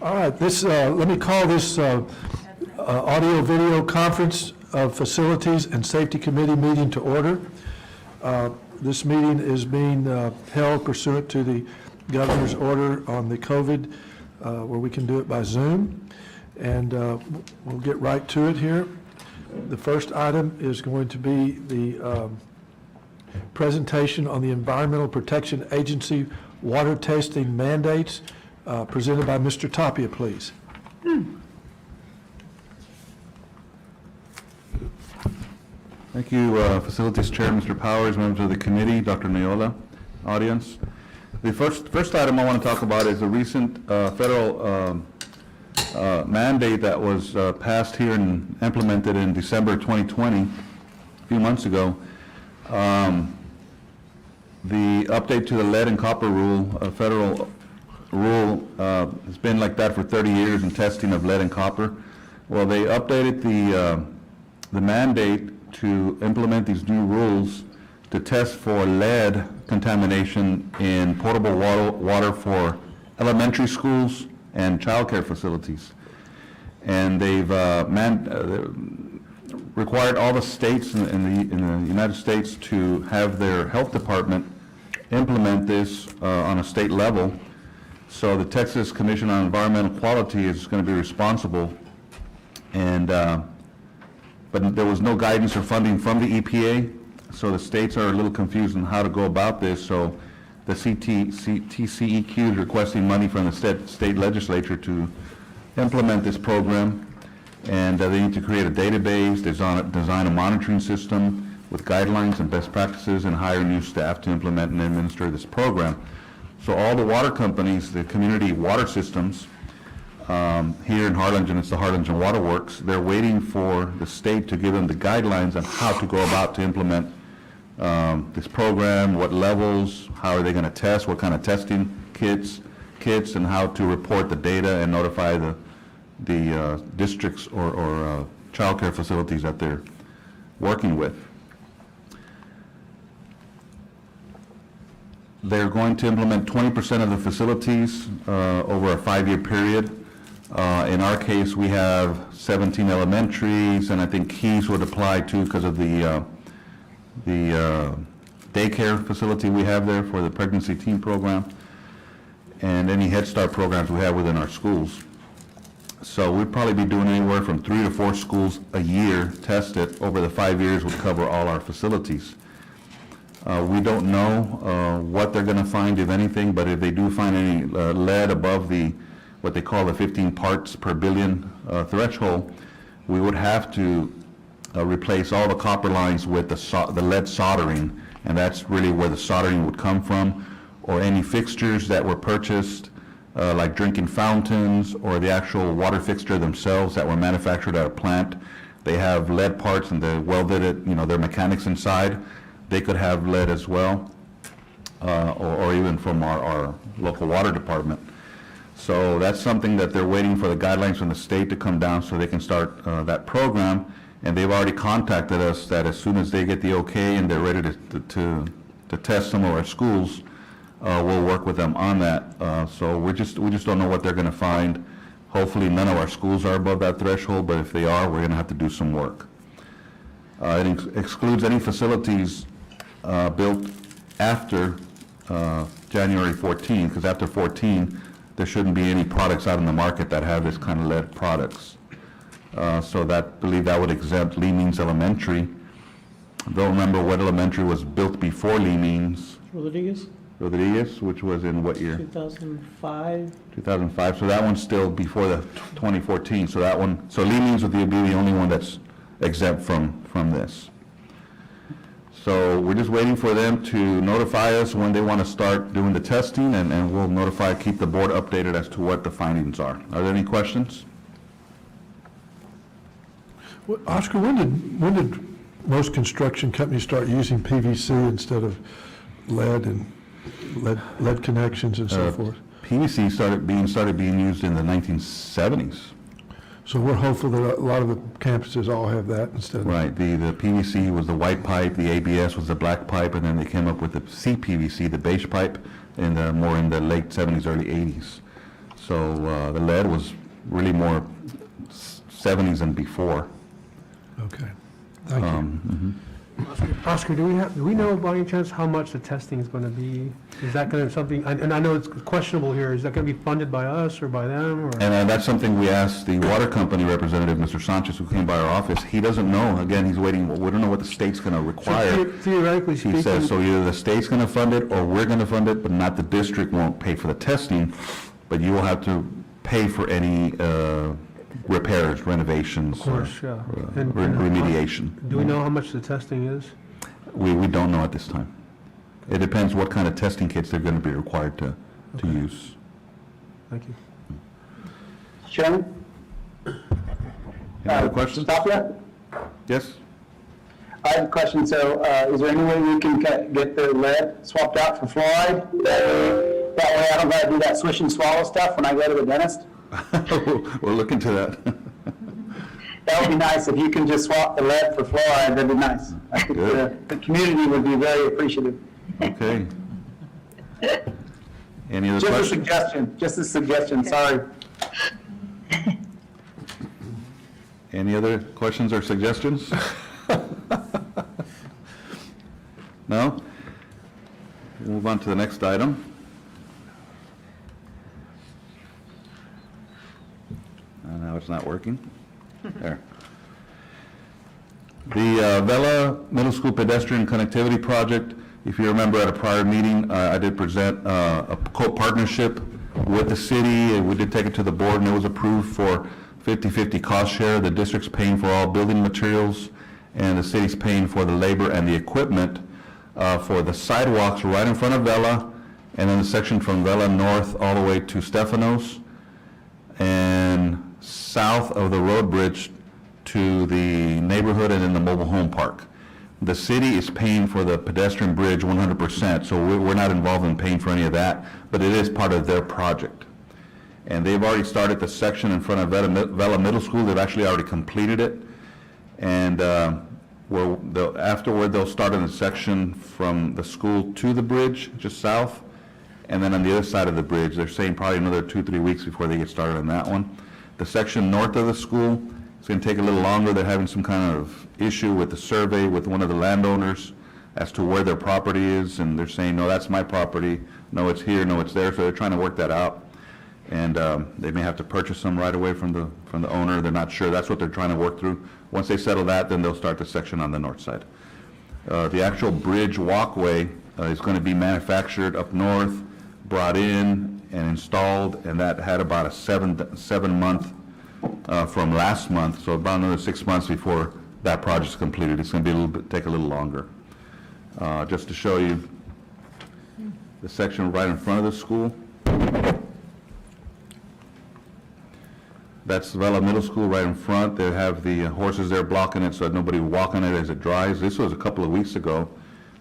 All right, let me call this audio-video conference of Facilities and Safety Committee meeting to order. This meeting is being held pursuant to the governor's order on the COVID, where we can do it by Zoom. And we'll get right to it here. The first item is going to be the presentation on the Environmental Protection Agency water testing mandates, presented by Mr. Tapia, please. Thank you, Facilities Chair, Mr. Powers, members of the committee, Dr. Neola, audience. The first item I want to talk about is a recent federal mandate that was passed here and implemented in December 2020, a few months ago. The update to the lead and copper rule, a federal rule, has been like that for 30 years in testing of lead and copper. Well, they updated the mandate to implement these new rules to test for lead contamination in potable water for elementary schools and child care facilities. And they've required all the states in the United States to have their health department implement this on a state level. So the Texas Commission on Environmental Quality is going to be responsible, and but there was no guidance or funding from the EPA, so the states are a little confused on how to go about this. So the TCEQ is requesting money from the state legislature to implement this program, and they need to create a database, design a monitoring system with guidelines and best practices, and hire new staff to implement and administer this program. So all the water companies, the community water systems, here in Harlingen, it's the Harlingen Water Works, they're waiting for the state to give them the guidelines on how to go about to implement this program, what levels, how are they going to test, what kind of testing kits, and how to report the data and notify the districts or child care facilities that they're working with. They're going to implement 20% of the facilities over a 5-year period. In our case, we have 17 elementaries, and I think Keys would apply too because of the daycare facility we have there for the pregnancy teen program, and any Head Start programs we have within our schools. So we'd probably be doing anywhere from 3 to 4 schools a year tested over the 5 years would cover all our facilities. We don't know what they're going to find, if anything, but if they do find any lead above what they call the 15 parts per billion threshold, we would have to replace all the copper lines with the lead soldering, and that's really where the soldering would come from, or any fixtures that were purchased, like drinking fountains, or the actual water fixture themselves that were manufactured at a plant. They have lead parts and they're welded it, their mechanics inside. They could have lead as well, or even from our local water department. So that's something that they're waiting for the guidelines from the state to come down so they can start that program. And they've already contacted us that as soon as they get the okay and they're ready to test some of our schools, we'll work with them on that. So we just don't know what they're going to find. Hopefully none of our schools are above that threshold, but if they are, we're going to have to do some work. It excludes any facilities built after January 14, because after 14, there shouldn't be any products out in the market that have this kind of lead products. So I believe that would exempt Lee Means Elementary. Don't remember what elementary was built before Lee Means. Rodriguez, which was in what year? 2005. 2005. So that one's still before the 2014. So that one. So Lee Means would be the only one that's exempt from this. So we're just waiting for them to notify us when they want to start doing the testing, and we'll keep the board updated as to what the findings are. Are there any questions? Well, Oscar, when did most construction companies start using PVC instead of lead and lead connections and so forth? PVC started being used in the 1970s. So we're hopeful that a lot of the campuses all have that instead of... Right, the PVC was the white pipe, the ABS was the black pipe, and then they came up with the CPVC, the beige pipe, more in the late 70s, early 80s. So the lead was really more 70s and before. Okay, thank you. Oscar, do we know by any chance how much the testing is going to be? Is that going to something, and I know it's questionable here, is that going to be funded by us or by them, or? And that's something we asked the water company representative, Mr. Sanchez, who came by our office. He doesn't know. Again, he's waiting. We don't know what the state's going to require. So theoretically speaking. He says, so either the state's going to fund it or we're going to fund it, but not the district won't pay for the testing, but you will have to pay for any repairs, renovations. Of course, yeah. And remediation. Do we know how much the testing is? We don't know at this time. It depends what kind of testing kits they're going to be required to use. Thank you. Chairman? Any other questions? Stop yet? Yes? I have a question. So is there any way we can get the lead swapped out for fluoride? That way I don't got to do that swish and swallow stuff when I go to the dentist? We'll look into that. That would be nice. If you can just swap the lead for fluoride, that'd be nice. I think the community would be very appreciative. Okay. Any other Just a questions? suggestion, just a suggestion, sorry. Any other questions or suggestions? No? We'll move on to the next item. Now it's not working. There. The Vela Middle School Pedestrian Connectivity Project, if you remember at a prior meeting, I did present a co-partnership with the city. We did take it to the board and it was approved for 50-50 cost share. The district's paying for all building materials and the city's paying for the labor and the equipment for the sidewalks right in front of Vela and then the section from Vela North all the way to Stefanos and south of the road bridge to the neighborhood and in the mobile home park. The city is paying for the pedestrian bridge 100%, so we're not involved in paying for any of that, but it is part of their project. And they've already started the section in front of Vela Middle School. They've actually already completed it. And afterward, they'll start in the section from the school to the bridge, just south. And then on the other side of the bridge, they're saying probably another 2-3 weeks before they get started on that one. The section north of the school, it's going to take a little longer. They're having some kind of issue with the survey with one of the landowners as to where their property is, and they're saying, no, that's my property, no, it's here, no, it's there, so they're trying to work that out. And they may have to purchase them right away from the owner. They're not sure. That's what they're trying to work through. Once they settle that, then they'll start the section on the north side. The actual bridge walkway is going to be manufactured up north, brought in and installed, and that had about a seven month from last month, so about another 6 months before that project's completed. It's going to be take a little longer. Just to show you the section right in front of the school. That's Vela Middle School right in front. They have the horses there blocking it so that nobody will walk on it as it dries. This was a couple of weeks ago,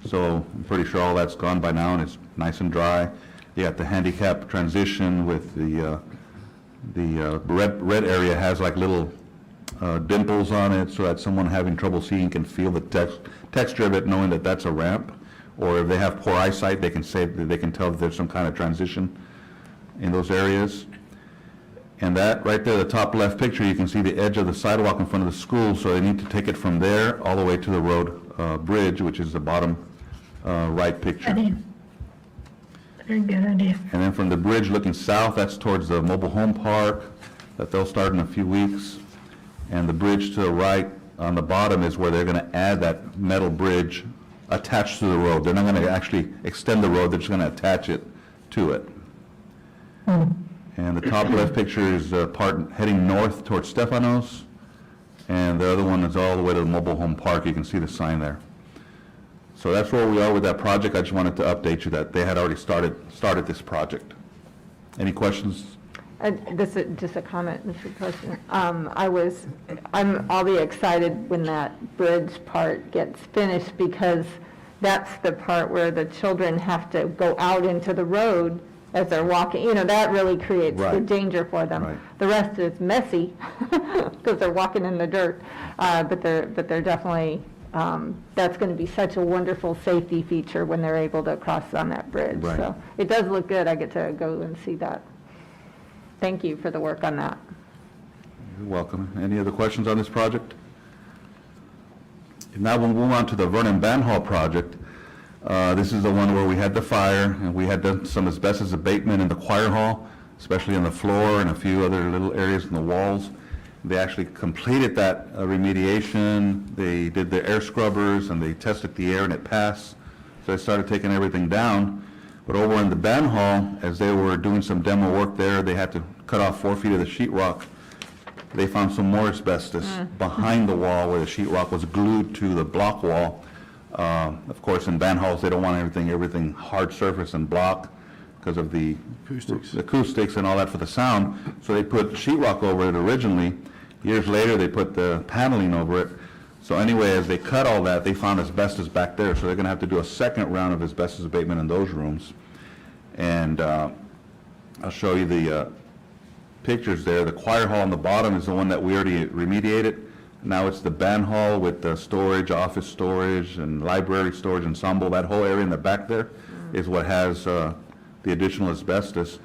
so I'm pretty sure all that's gone by now and it's nice and dry. You got the handicap transition with the red area has like little dimples on it so that someone having trouble seeing can feel the texture of it, knowing that that's a ramp. Or if they have poor eyesight, they can tell that there's some kind of transition in those areas. And that right there, the top left picture, you can see the edge of the sidewalk in front of the school, so they need to take it from there all the way to the road bridge, which is the bottom right picture. Very good idea. And then from the bridge looking south, that's towards the mobile home park that they'll start in a few weeks. And the bridge to the right on the bottom is where they're going to add that metal bridge attached to the road. They're not going to actually extend the road, they're just going to attach it to it. And the top left picture is part heading north towards Stefanos, and the other one is all the way to the mobile home park. You can see the sign there. So that's where we are with that project. I just wanted to update you that they had already started this project. Any questions? This is just a comment, Mr. President. I'll be excited when that bridge part gets finished because that's the part where the children have to go out into the road as they're walking. You know, that really creates the Right. danger for them. Right. The rest is messy because they're walking in the dirt, but they're definitely, that's going to be such a wonderful safety feature when they're able to cross on that bridge. Right. So it does look good. I get to go and see that. thank you for the work on that. You're welcome. Any other questions on this project? Now we'll move on to the Vernon Band Hall project. This is the one where we had the fire, and we had done some asbestos abatement in the choir hall, especially on the floor and a few other little areas in the walls. They actually completed that remediation. They did the air scrubbers, and they tested the air, and it passed. So they started taking everything down. But over in the band hall, as they were doing some demo work there, they had to cut off 4 feet of the sheetrock. They found some more asbestos behind the wall where the sheetrock was glued to the block wall. Of course, in band halls, they don't want everything hard surface and block because of the acoustics and all that for the sound. So they put sheetrock over it originally. Years later, they put the paneling over it. So anyway, as they cut all that, they found asbestos back there. So they're going to have to do a second round of asbestos abatement in those rooms. And I'll show you the pictures there. The choir hall on the bottom is the one that we already remediated. Now it's the band hall with the storage, office storage, and library storage ensemble. That whole area in the back there is what has the additional asbestos.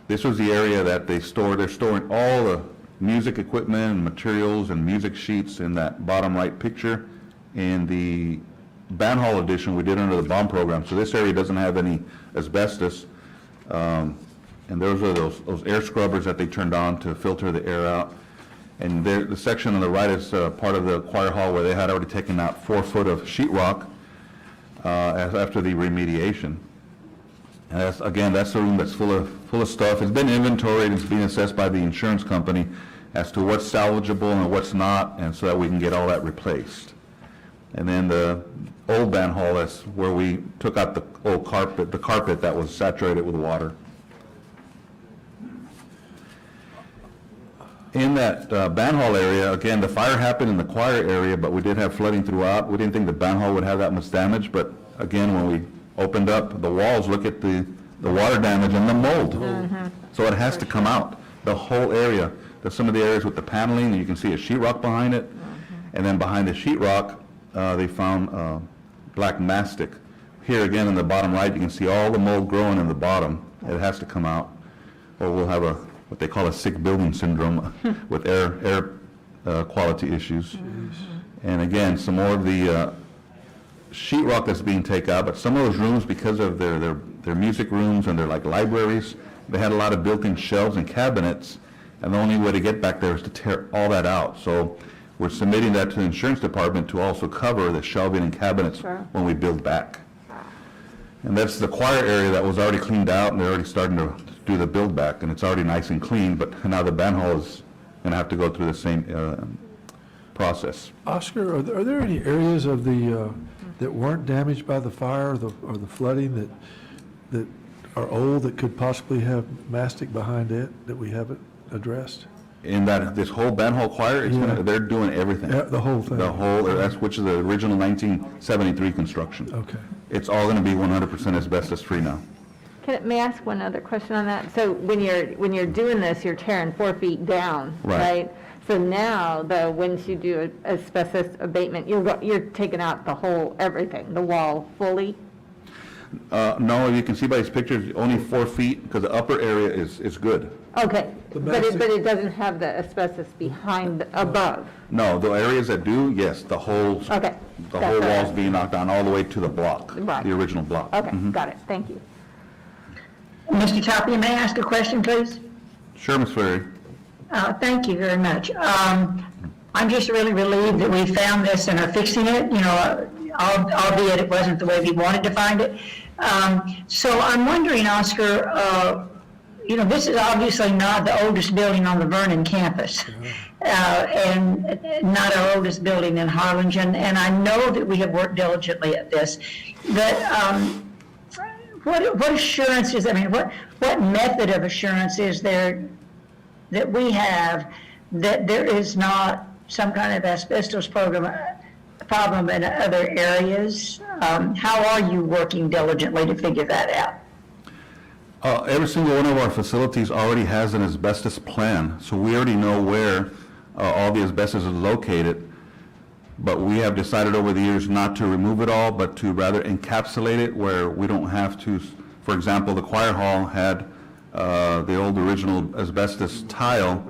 This was the area that they're storing all the music equipment and materials and music sheets in that bottom right picture. In the band hall edition, we did under the bomb program. So this area doesn't have any asbestos. And those are those air scrubbers that they turned on to filter the air out. And the section on the right is part of the choir hall where they had already taken out 4 foot of sheetrock after the remediation. And that's the room that's full of stuff. It's been inventoried. It's being assessed by the insurance company as to what's salvageable and what's not, and so that we can get all that replaced. And then the old band hall, that's where we took out the old carpet, that was saturated with water. In that band hall area, again, the fire happened in the choir area, but we did have flooding throughout. We didn't think the band hall would have that much damage, but again, when we opened up the walls, look at the water damage and the mold. So it has to come out, the whole area. There's some of the areas with the paneling, and you can see a sheetrock behind it. And then behind the sheetrock, they found black mastic. Here again in the bottom right, you can see all the mold growing in the bottom. It has to come out, or we'll have what they call a sick building syndrome with air quality issues. And again, some more of the sheetrock that's being taken out, but some of those rooms, because of their music rooms and their like libraries, they had a lot of built-in shelves and cabinets, and the only way to get back there is to tear all that out. So we're submitting that to the insurance department to also cover the shelving and cabinets when we build back. And that's the choir area that was already cleaned out, and they're already starting to do the build back, and it's already nice and clean, but now the band hall is going to have to go through the same process. Oscar, are there any areas of the, that weren't damaged by the fire or the flooding that are old that could possibly have mastic behind it that we haven't addressed? In that, this whole band hall choir, they're doing everything. Yeah, the whole thing? Which is the original 1973 construction. Okay. It's all going to be 100% asbestos-free now. May I ask one other question on that? So when you're doing this, you're tearing 4 feet down, right? So now, though, once you do asbestos abatement, you're taking out the whole, everything, the wall fully? No, you can see by these pictures, only 4 feet, because the upper area is good. Okay, but it doesn't have the asbestos above? No, the areas that do, yes, the whole wall's being knocked down all the way to the block, the original block. Okay, got it, thank you. Mr. Tapia, may I ask a question, please? Sure, Ms. Ferry. Thank you very much. I'm just really relieved that we found this and are fixing it, albeit it wasn't the way we wanted to find it. So I'm wondering, Oscar, this is obviously not the oldest building on the Vernon campus, and not our oldest building in Harlingen, and I know that we have worked diligently at this, but what assurance is, what method of assurance is there that we have that there is not some kind of asbestos problem in other areas? How are you working diligently to figure that out? Every single one of our facilities already has an asbestos plan, so we already know where all the asbestos is located, but we have decided over the years not to remove it all, but to rather encapsulate it where we don't have to. For example, the choir hall had the old original asbestos tile,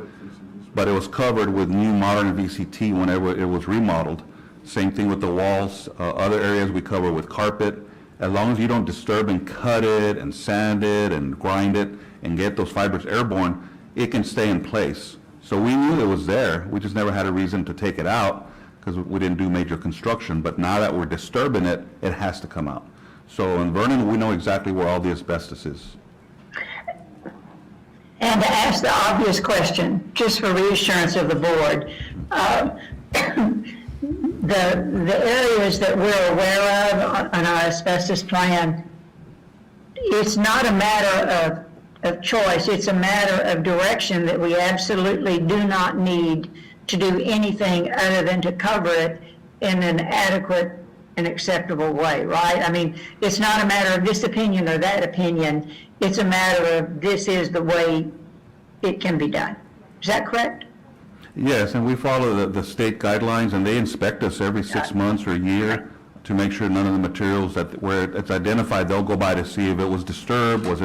but it was covered with new modern VCT whenever it was remodeled. Same thing with the walls. Other areas we cover with carpet. As long as you don't disturb and cut it and sand it and grind it and get those fibers airborne, it can stay in place. So we knew it was there. We just never had a reason to take it out because we didn't do major construction. But now that we're disturbing it, it has to come out. So in Vernon, we know exactly where all the asbestos is. And to ask the obvious question, just for reassurance of the board, the areas that we're aware of on our asbestos plan, it's not a matter of choice, it's a matter of direction that we absolutely do not need to do anything other than to cover it in an adequate and acceptable way, right? I mean, it's not a matter of this opinion or that opinion, it's a matter of this is the way it can be done. Is that correct? Yes, and we follow the state guidelines, and they inspect us every 6 months or a year to make sure none of the materials that where it's identified, they'll go by to see if it was disturbed, was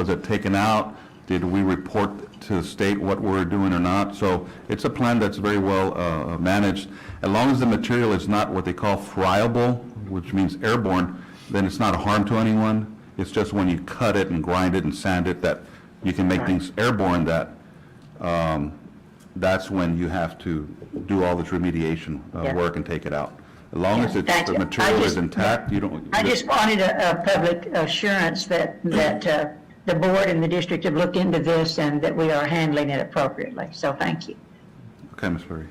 it taken out, did we report to the state what we're doing or not. So it's a plan that's very well managed. As long as the material is not what they call friable, which means airborne, then it's not a harm to anyone. It's just when you cut it and grind it and sand it that you can make things airborne, that that's when you have to do all this remediation work and take it out. As long as it's, the material is intact, you don't... I just wanted a public assurance that the board and the district have looked into this and that we are handling it appropriately. So thank you. Okay, Ms. Fleury.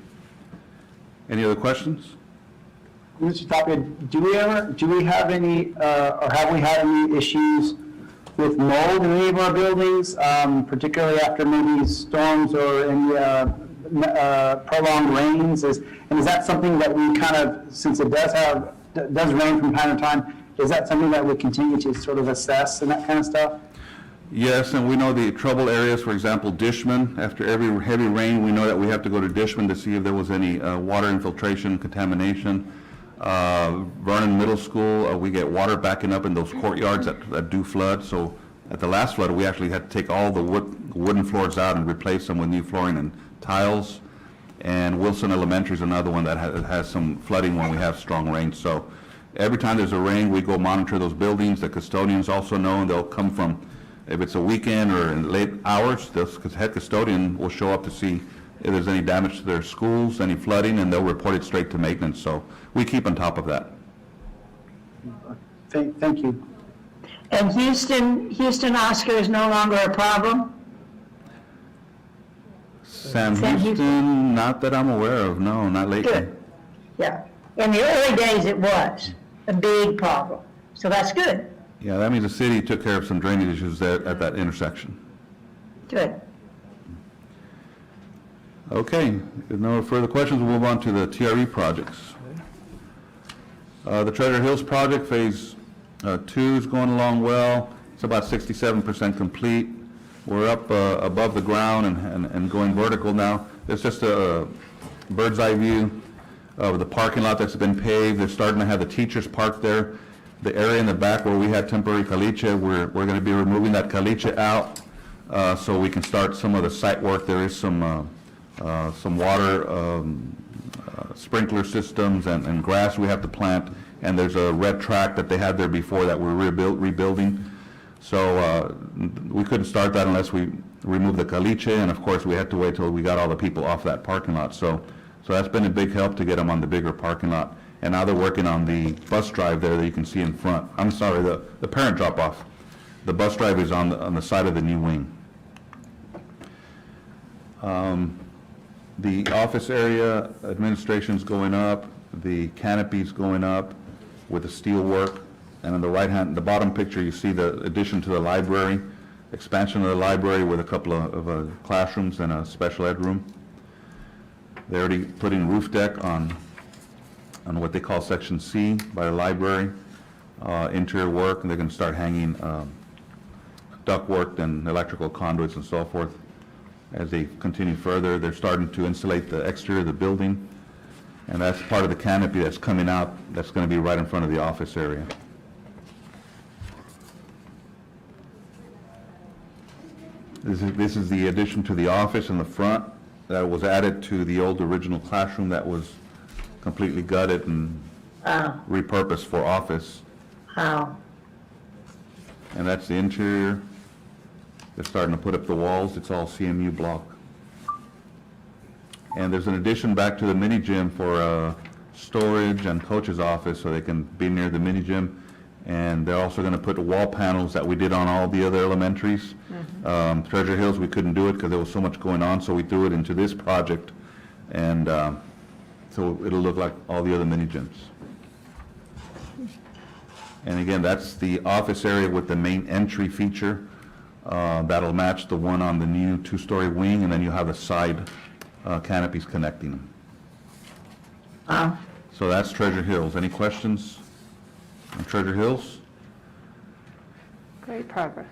Any other questions? Mr. Tapia, do we have any, or have we had any issues with mold in any of our buildings, particularly after maybe storms or any prolonged rains? And is that something that we kind of, since it does rain from time to time, is that something that we continue to sort of assess and that kind of stuff? Yes, and we know the trouble areas, for example, Dishman. After every heavy rain, we know that we have to go to Dishman to see if there was any water infiltration, contamination. Vernon Middle School, we get water backing up in those courtyards that do flood. So at the last flood, we actually had to take all the wooden floors out and replace them with new flooring and tiles. And Wilson Elementary is another one that has some flooding when we have strong rain. So every time there's a rain, we go monitor those buildings. The custodians also know, and they'll come from, if it's a weekend or in late hours, the head custodian will show up to see if there's any damage to their schools, any flooding, and they'll report it straight to maintenance. So we keep on top of that. Thank you. And Houston Oscar is no longer a problem? Sam Houston, not that I'm aware of, no, not lately. Good. Yeah. In the early days, it was a big problem. So that's good. Yeah, that means the city took care of some drainage issues there at that intersection. Good. Okay, if no further questions, we'll move on to the TRE projects. The Treasure Hills project, phase 2 is going along well. It's about 67% complete. We're up above the ground and going vertical now. It's just a bird's eye view of the parking lot that's been paved. They're starting to have the teachers parked there. The area in the back where we had temporary caliche, we're going to be removing that caliche out so we can start some of the site work. There is some water sprinkler systems and grass we have to plant, and there's a red track that they had there before that we're rebuilding. So we couldn't start that unless we removed the caliche, and of course we had to wait till we got all the people off that parking lot. So that's been a big help to get them on the bigger parking lot. And now they're working on the bus drive there that you can see in front. I'm sorry, the parent drop-off. The bus drive is on the side of the new wing. The office area, administration's going up, the canopy's going up with the steel work, and on the right hand, the bottom picture, you see the addition to the library, expansion of the library with a couple of classrooms and a special ed room. They're already putting roof deck on what they call Section C by the library, interior work, and they're going to start hanging ductwork and electrical conduits and so forth. As they continue further, they're starting to insulate the exterior of the building, and that's part of the canopy that's coming out that's going to be right in front of the office area. This is the addition to the office in the front that was added to the old original classroom that was completely gutted and Wow, repurposed for office. wow. And that's the interior. They're starting to put up the walls. It's all CMU block. And there's an addition back to the mini gym for storage and coach's office so they can be near the mini gym. And they're also going to put the wall panels that we did on all the other elementaries. Treasure Hills, we couldn't do it because there was so much going on, so we threw it into this project. And so it'll look like all the other mini gyms. And again, that's the office area with the main entry feature. That'll match the one on the new two-story wing, and then you have the side canopies connecting them. Wow. So that's Treasure Hills. Any questions on Treasure Hills? Great progress.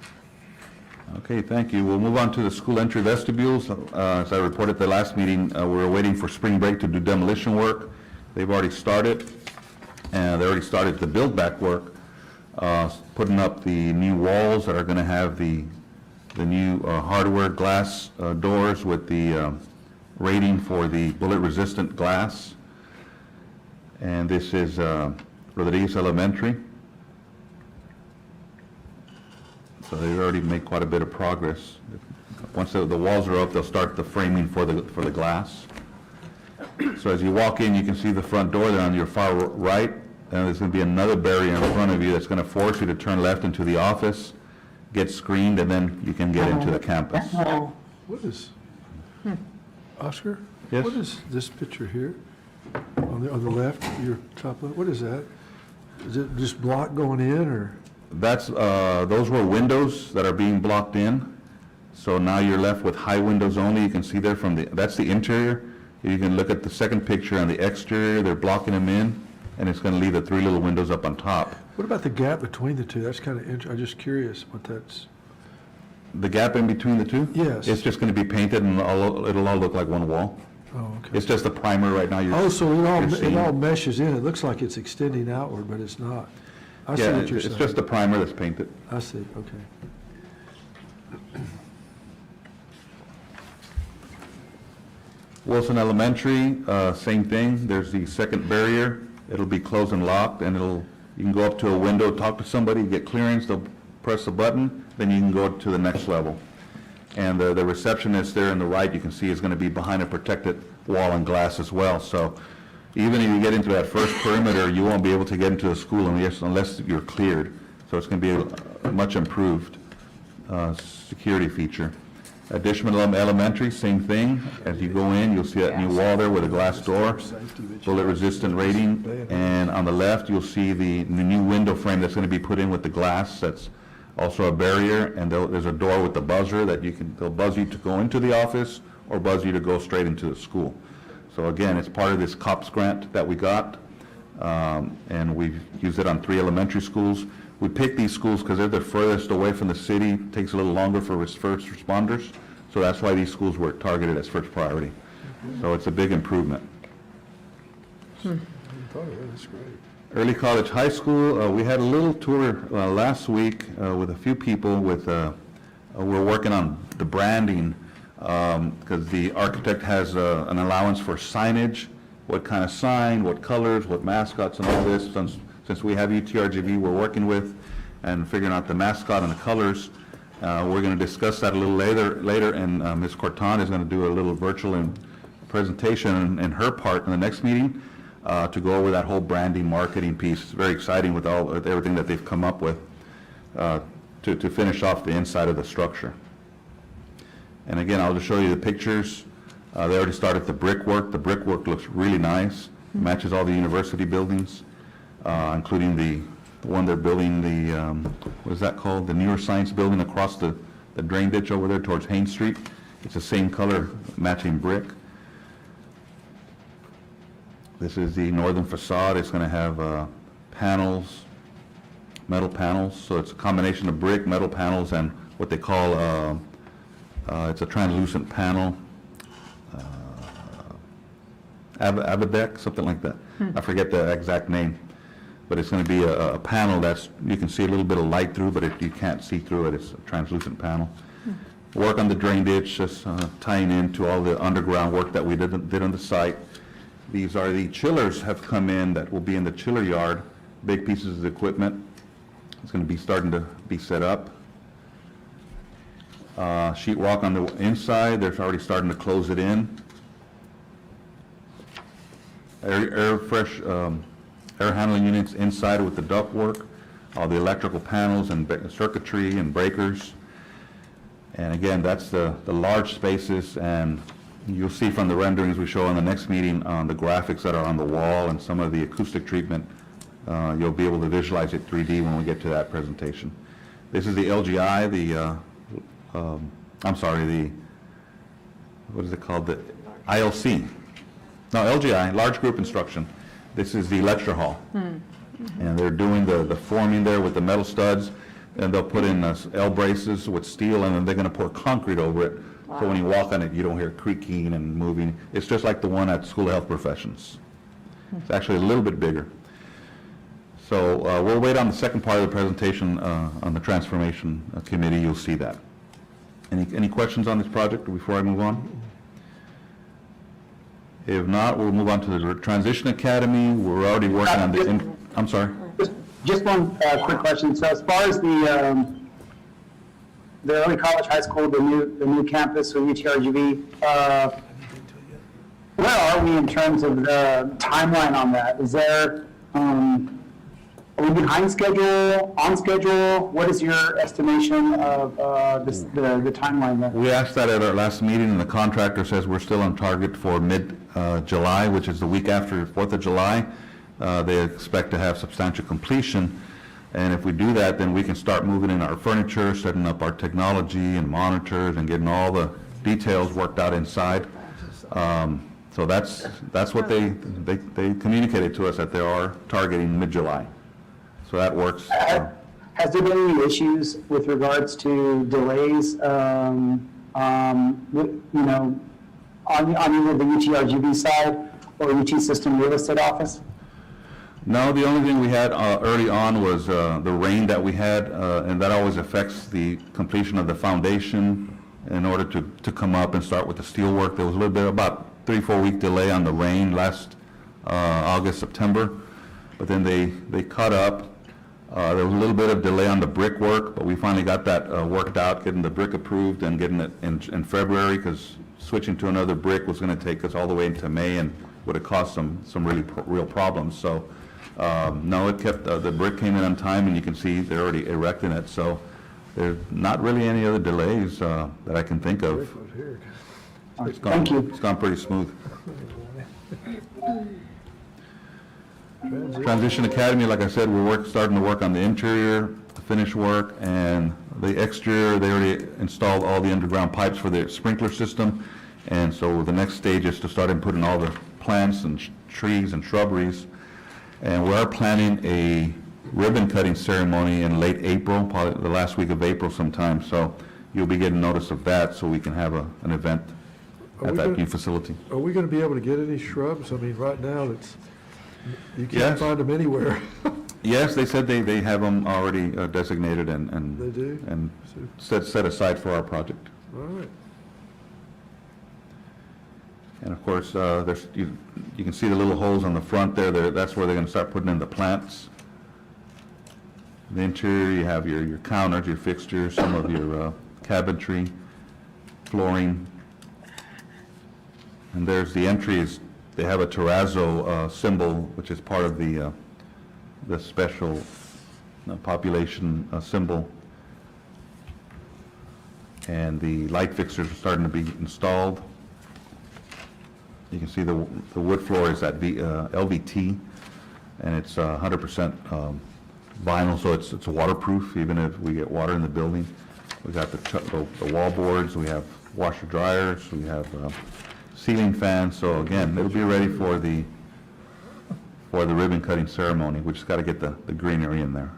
Okay, thank you. We'll move on to the school entry vestibules. As I reported at the last meeting, we were waiting for spring break to do demolition work. They've already started, and they already started the build-back work, putting up the new walls that are going to have the new hardware glass doors with the rating for the bullet-resistant glass. And this is Rodriguez Elementary. So they've already made quite a bit of progress. Once the walls are up, they'll start the framing for the glass. So as you walk in, you can see the front door there on your far right, and there's going to be another barrier in front of you that's going to force you to turn left into the office, get screened, and then you can get into the campus. What is, Oscar? Yes? What is this picture here on the left, your top left? What is that? Is it just block going in, or? That's, those were windows that are being blocked in. So now you're left with high windows only. You can see there from that's the interior. You can look at the second picture on the exterior. They're blocking them in, and it's going to leave the three little windows up on top. What about the gap between the two? That's kind of I'm just curious what that's. The gap in between the two? Yes. It's just going to be painted, and it'll all look like one wall. Oh, okay. It's just a primer right now. Oh, so it seeing. all meshes in. It looks like it's extending outward, but it's not. I see Yeah, what you're it's saying. just a primer that's painted. I see, okay. Wilson Elementary, same thing. There's the second barrier. It'll be closed and locked, and you can go up to a window, talk to somebody, get clearance, they'll press a button, then you can go to the next level. And the receptionist there on the right, you can see, is going to be behind a protected wall and glass as well. So even if you get into that first perimeter, you won't be able to get into the school unless you're cleared. So it's going to be a much improved security feature. Additional Elementary, same thing. As you go in, you'll see that new wall there with a glass door, bullet-resistant rating. And on the left, you'll see the new window frame that's going to be put in with the glass. That's also a barrier, and there's a door with the buzzer that they'll buzz you to go into the office or buzz you to go straight into the school. So again, it's part of this COPS grant that we got, and we've used it on 3 elementary schools. We picked these schools because they're the furthest away from the city. It takes a little longer for first responders, so that's why these schools were targeted as first priority. So it's a big improvement. That's great. Early College High School, we had a little tour last week with a few people we're working on the branding because the architect has an allowance for signage, what kind of sign, what colors, what mascots and all this. Since we have UTRGV we're working with and figuring out the mascot and the colors, we're going to discuss that a little later, and Ms. Corton is going to do a little virtual presentation in her part in the next meeting to go over that whole branding marketing piece. It's very exciting with everything that they've come up with to finish off the inside of the structure. And again, I'll just show you the pictures. They already started the brickwork. The brickwork looks really nice, matches all the university buildings, including the one they're building, what is that called? The neuroscience building across the drain ditch over there towards Haines Street. It's the same color matching brick. This is the northern facade. It's going to have panels, metal panels. So it's a combination of brick, metal panels, and what they call, it's a translucent panel, Abadeck, something like that. I forget the exact name. But it's going to be a panel you can see a little bit of light through, but you can't see through it. It's a translucent panel. work on the drain ditch, just tying into all the underground work that we did on the site. These are the chillers have come in that will be in the chiller yard, big pieces of equipment. It's going to be starting to be set up. Sheet rock on the inside, they're already starting to close it in. Air handling units inside with the ductwork, all the electrical panels and circuitry and breakers. And again, that's the large spaces, and you'll see from the renderings we show in the next meeting on the graphics that are on the wall and some of the acoustic treatment, you'll be able to visualize it 3D when we get to that presentation. This is the LGI, what is it called? The ILC. No, LGI, Large Group Instruction. This is the lecture hall. And they're doing the forming there with the metal studs, and they'll put in L braces with steel, and then they're going to pour concrete over it. So when you walk on it, you don't hear creaking and moving. It's just like the one at School of Health Professions. It's actually a little bit bigger. So we'll wait on the second part of the presentation on the Transformation Committee. You'll see that. Any questions on this project before I move on? If not, we'll move on to the Transition Academy. We're already working on the, I'm sorry. Just one quick question. So as far as the early college, high school, the new campus with UTRGV, where are we in terms of the timeline on that? Is there, are we behind schedule, on schedule? What is your estimation of the timeline there? We asked that at our last meeting, and the contractor says we're still on target for mid-July, which is the week after 4th of July. They expect to have substantial completion, and if we do that, then we can start moving in our furniture, setting up our technology and monitors, and getting all the details worked out inside. So that's what they communicated to us, that they are targeting mid-July. So that works. Has there been any issues with regards to delays, on either the UTRGV side or UT System Real Estate Office? No, the only thing we had early on was the rain that we had, and that always affects the completion of the foundation in order to come up and start with the steel work. There was a little bit, about 3-4 week delay on the rain last August, September, but then they caught up. There was a little bit of delay on the brick work, but we finally got that worked out, getting the brick approved and getting it in February, because switching to another brick was going to take us all the way into May and would have caused some really real problems. So no, it kept, the brick came in on time, and you can see they're already erecting it. So there's not really any other delays that I can think of. It's gone, Thank you. It's gone pretty smooth. Transition Academy, like I said, we're starting to work on the interior, the finish work, and the exterior. They already installed all the underground pipes for the sprinkler system, and so the next stage is to start putting all the plants and trees and shrubberies. And we are planning a ribbon cutting ceremony in late April, probably the last week of April sometime. So you'll be getting notice of that, so we can have an event at that new facility. Are we going to be able to get any shrubs? I mean, right now, you can't Yes. find them anywhere. Yes, they said they have them already designated and They do? and set aside for our project. All right. And of course, you can see the little holes on the front there. That's where they're going to start putting in the plants. The interior, you have your counters, your fixtures, some of your cabinetry, flooring. And there's the entries. They have a terrazzo symbol, which is part of the special population symbol. And the light fixtures are starting to be installed. You can see the wood floor is at LVT, and it's 100% vinyl, so it's waterproof even if we get water in the building. We got the wall boards, we have washer dryers, we have ceiling fans. So again, it'll be ready for the ribbon cutting ceremony. We just got to get the greenery in there,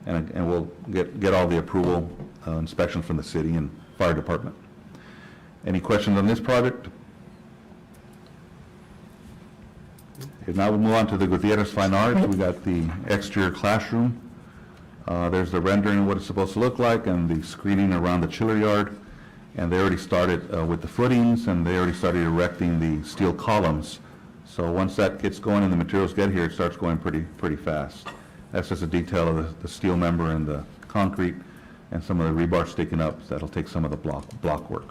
and we'll get all the approval inspections from the city and fire department. Any questions on this project? If not, we'll move on to the Gutierrez Fine Arts. We got the exterior classroom, There's the rendering of what it's supposed to look like and the screening around the chiller yard. And they already started with the footings, and they already started erecting the steel columns. So once that gets going and the materials get here, it starts going pretty fast. That's just a detail of the steel member and the concrete and some of the rebar sticking up. That'll take some of the block work.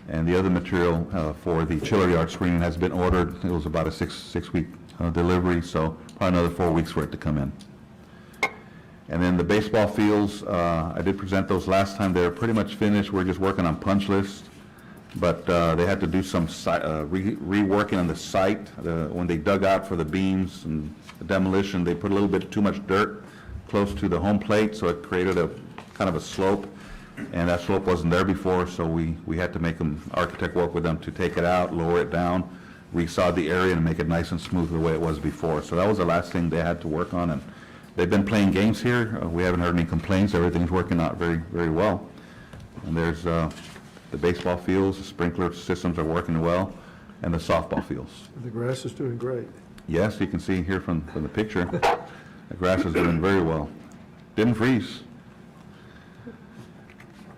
And the other material for the chiller yard screening has been ordered. It was about a six-week delivery, so probably another 4 weeks for it to come in. And then the baseball fields, I did present those last time. They're pretty much finished. We're just working on punch lists. But they had to do some reworking on the site. When they dug out for the beams and the demolition, they put a little bit too much dirt close to the home plate, so it created a kind of a slope. And that slope wasn't there before, so we had to make them, architect work with them to take it out, lower it down, resod the area and make it nice and smooth the way it was before. So that was the last thing they had to work on. And they've been playing games here. We haven't heard any complaints. Everything's working out very well. And there's the baseball fields, the sprinkler systems are working well, and the softball fields. The grass is doing great. Yes, you can see here from the picture, the grass is doing very well. Didn't freeze.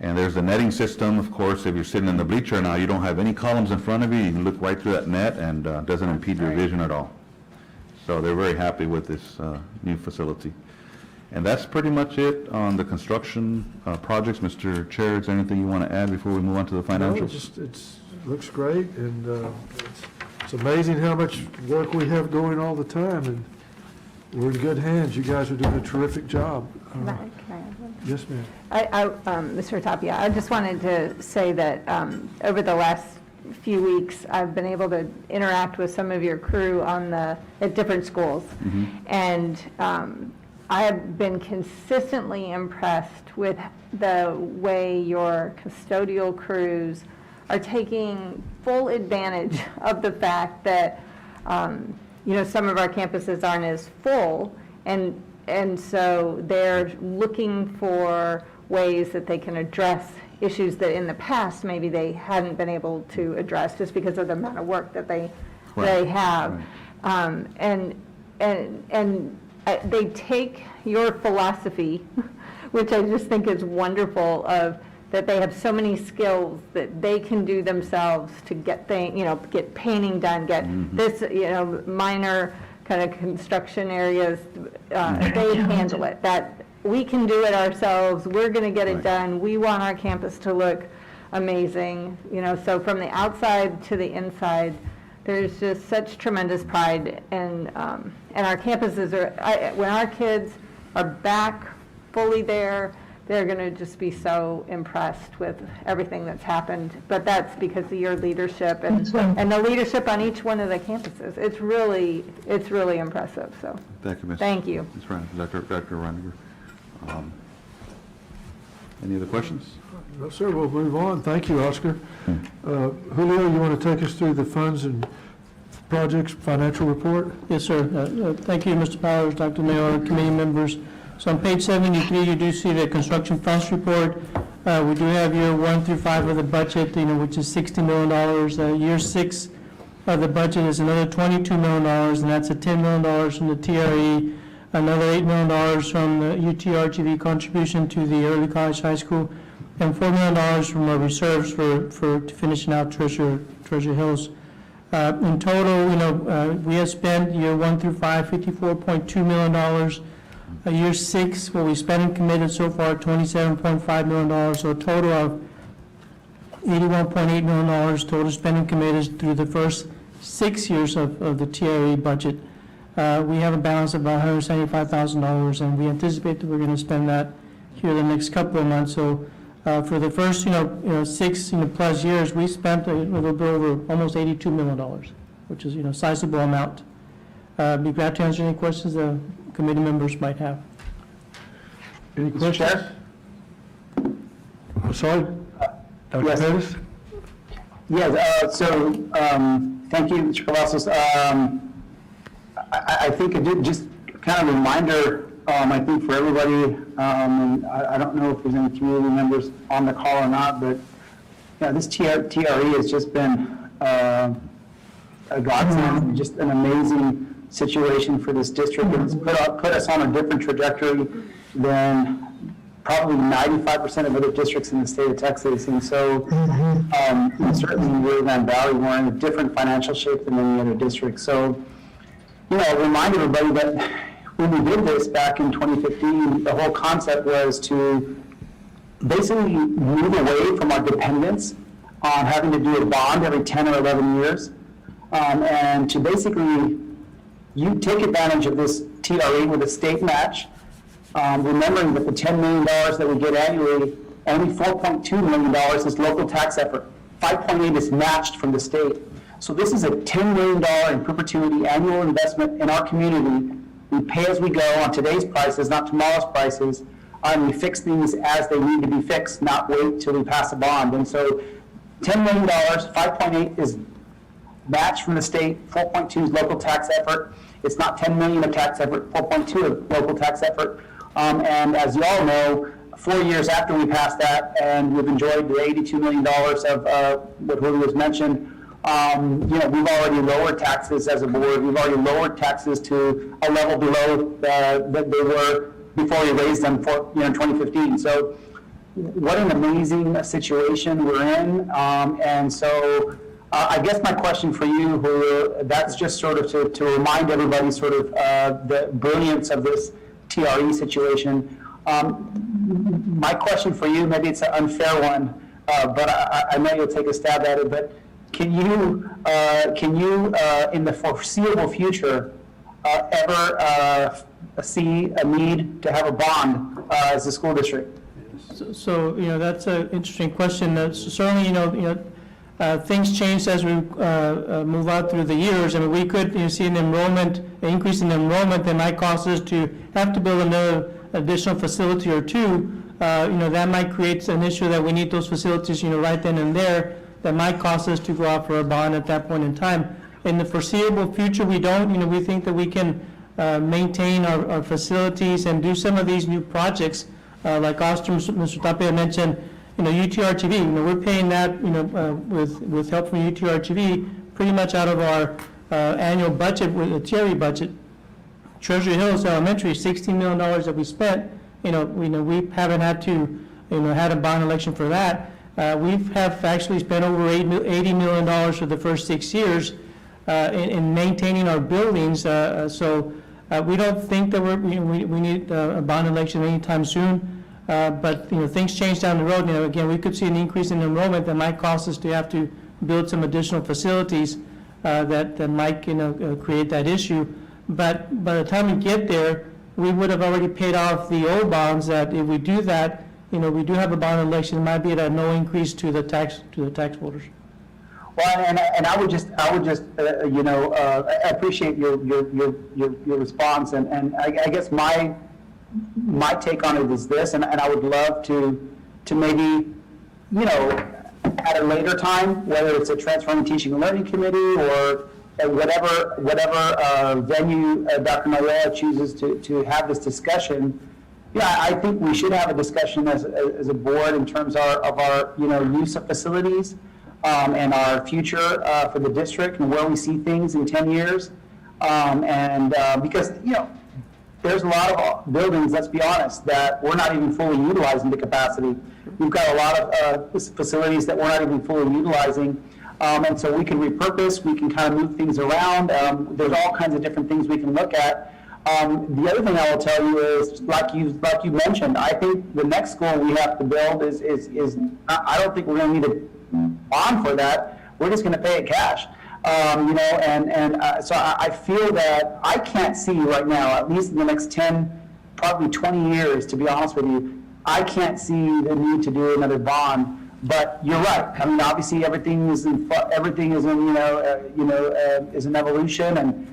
And there's the netting system. Of course, if you're sitting in the bleacher now, you don't have any columns in front of you. You can look right through that net, and doesn't impede your vision at all. So they're very happy with this new facility. And that's pretty much it on the construction projects. Mr. Chair, is there anything you want to add before we move on to the No, financials? it looks great, and it's amazing how much work we have going all the time, and we're in good hands. You guys are doing a terrific job. Can I add one? Yes, ma'am. Mr. Tapia, I just wanted to say that over the last few weeks, I've been able to interact with some of your crew at different schools. And I have been consistently impressed with the way your custodial crews are taking full advantage of the fact that, some of our campuses aren't as full, and so they're looking for ways that they can address issues that in the past maybe they hadn't been able to address just because of the amount of work that they have. And they take your philosophy, which I just think is wonderful, of that they have so many skills that they can do themselves to get get painting done, get this, minor kind of construction areas, they handle it. That we can do it ourselves, we're going to get it done, we want our campus to look amazing, so from the outside to the inside, there's just such tremendous pride, and our campuses are, when our kids are back fully there, they're going to just be so impressed with everything that's happened. But that's because of your leadership and the leadership on each one of the campuses. It's really impressive. So Thank you, Ms. thank you. Ms. Dr. Reiniger. Any other questions? No, sir, we'll move on. Thank you, Oscar. Julio, you want to take us through the funds and projects financial report? Yes, sir. Thank you, Mr. Powers, Dr. Mayor, committee members. So on page 73, you do see the construction funds report. We do have year 1 through 5 of the budget, which is $60 million. Year 6 of the budget is another $22 million, and that's a $10 million from the TRE, another $8 million from the UTRGV contribution to the early college high school, and $4 million from our reserves for finishing out Treasure Hills. In total, we have spent year 1 through 5, $54.2 million. Year 6, what we spent and committed so far, $27.5 million, so a total of $81.8 million total spending committed through the first 6 years of the TRE budget. We have a balance of about $175,000, and we anticipate that we're going to spend that here the next couple of months. So for the first 6 plus years, we spent a little bit over almost $82 million, which is a sizable amount. Be glad to answer any questions the committee members might have. Any Mr. questions? Chair? I'm sorry, Dr. Yes. Pettis? Yes, thank you, Mr. Cavazos. I think it did just kind of a reminder, I think for everybody, and I don't know if there's any community members on the call or not, but this TRE has just been a godsend, just an amazing situation for this district. It's put us on a different trajectory than probably 95% of other districts in the state of Texas. And so certainly in Rio Grande Valley, we're in a different financial shape than any other district. So, remind everybody that when we did this back in 2015, the whole concept was to basically move away from our dependence on having to do a bond every 10 or 11 years, and to basically you take advantage of this TRE with a state match, remembering that the $10 million that we get annually, only $4.2 million is local tax effort. 5.8 is matched from the state. So this is a $10 million in perpetuity annual investment in our community. We pay as we go on today's prices, not tomorrow's prices, and we fix things as they need to be fixed, not wait till we pass a bond. And so $10 million, 5.8 is matched from the state, 4.2 is local tax effort. It's not 10 million of tax effort, 4.2 of local tax effort. And as you all know, 4 years after we passed that, and we've enjoyed the $82 million of what Julio was mentioned, we've already lowered taxes as a board. We've already lowered taxes to a level below that they were before we raised them for 2015. So what an amazing situation we're in. And so I guess my question for you, Julio, that's just sort of to remind everybody sort of the brilliance of this TRE situation. My question for you, maybe it's an unfair one, but I know you'll take a stab at it, but can you in the foreseeable future, ever see a need to have a bond as a school district? So, that's an interesting question. Certainly, things change as we move out through the years. I mean, we could see an increase in enrollment that might cause us to have to build another additional facility or two. That might create an issue that we need those facilities, right then and there. That might cause us to go out for a bond at that point in time. In the foreseeable future, we don't. We think that we can maintain our facilities and do some of these new projects, like Mr. Tapia mentioned. UTRGV, we're paying that, with help from UTRGV, pretty much out of our annual budget, with the TRE budget. Treasury Hills Elementary, $16 million that we spent, we haven't had to, had a bond election for that. We have actually spent over $80 million for the first 6 years in maintaining our buildings. So we don't think that we need a bond election anytime soon. But things change down the road. Again, we could see an increase in enrollment that might cause us to have to build some additional facilities that might create that issue. But by the time we get there, we would have already paid off the old bonds. That if we do that, we do have a bond election. It might be at no increase to the tax holders. Well, and I would just I appreciate your response, and I guess my take on it is this, and I would love to maybe, at a later time, whether it's a transforming teaching and learning committee or whatever venue Dr. Maria chooses to have this discussion. I think we should have a discussion as a board in terms of our use of facilities and our future for the district and where we see things in 10 years. Because there's a lot of buildings, let's be honest, that we're not even fully utilizing the capacity. We've got a lot of facilities that we're not even fully utilizing. And so we can repurpose, we can kind of move things around. There's all kinds of different things we can look at. The other thing I will tell you is, like you mentioned, I think the next school we have to build is I don't think we're going to need a bond for that. We're just going to pay it cash. So I feel that I can't see right now, at least in the next 10, probably 20 years, to be honest with you, I can't see the need to do another bond. But you're right. I mean, obviously, everything is in evolution, and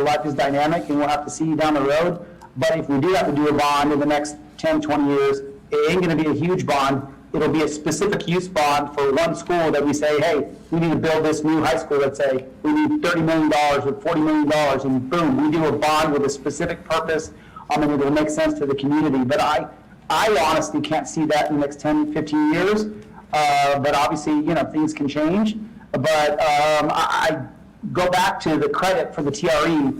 life is dynamic, and we'll have to see down the road. But if we do have to do a bond in the next 10, 20 years, it ain't going to be a huge bond. It'll be a specific use bond for one school that we say, hey, we need to build this new high school, let's say. We need $30 million or $40 million, and boom, we do a bond with a specific purpose, and it'll make sense to the community. But I honestly can't see that in the next 10, 15 years. But obviously, things can change. But go back to the credit for the TRE,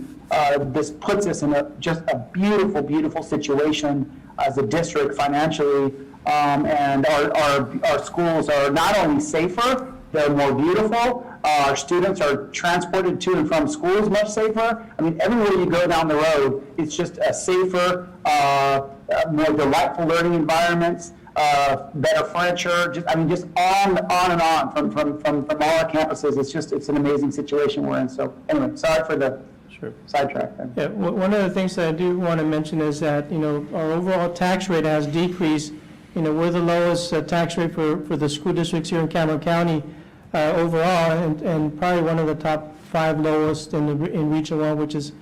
this puts us in just a beautiful, beautiful situation as a district financially, and our schools are not only safer, they're more beautiful. Our students are transported to and from schools much safer. I mean, everywhere you go down the road, it's just a safer, more delightful learning environments, better furniture, just on and on from all our campuses. It's an amazing situation we're in. So anyway, sorry for the sidetrack there. Yeah, one of the things that I do want to mention is that, our overall tax rate has decreased. We're the lowest tax rate for the school districts here in Cameron County overall, and probably one of the top 5 lowest in Region 1, which is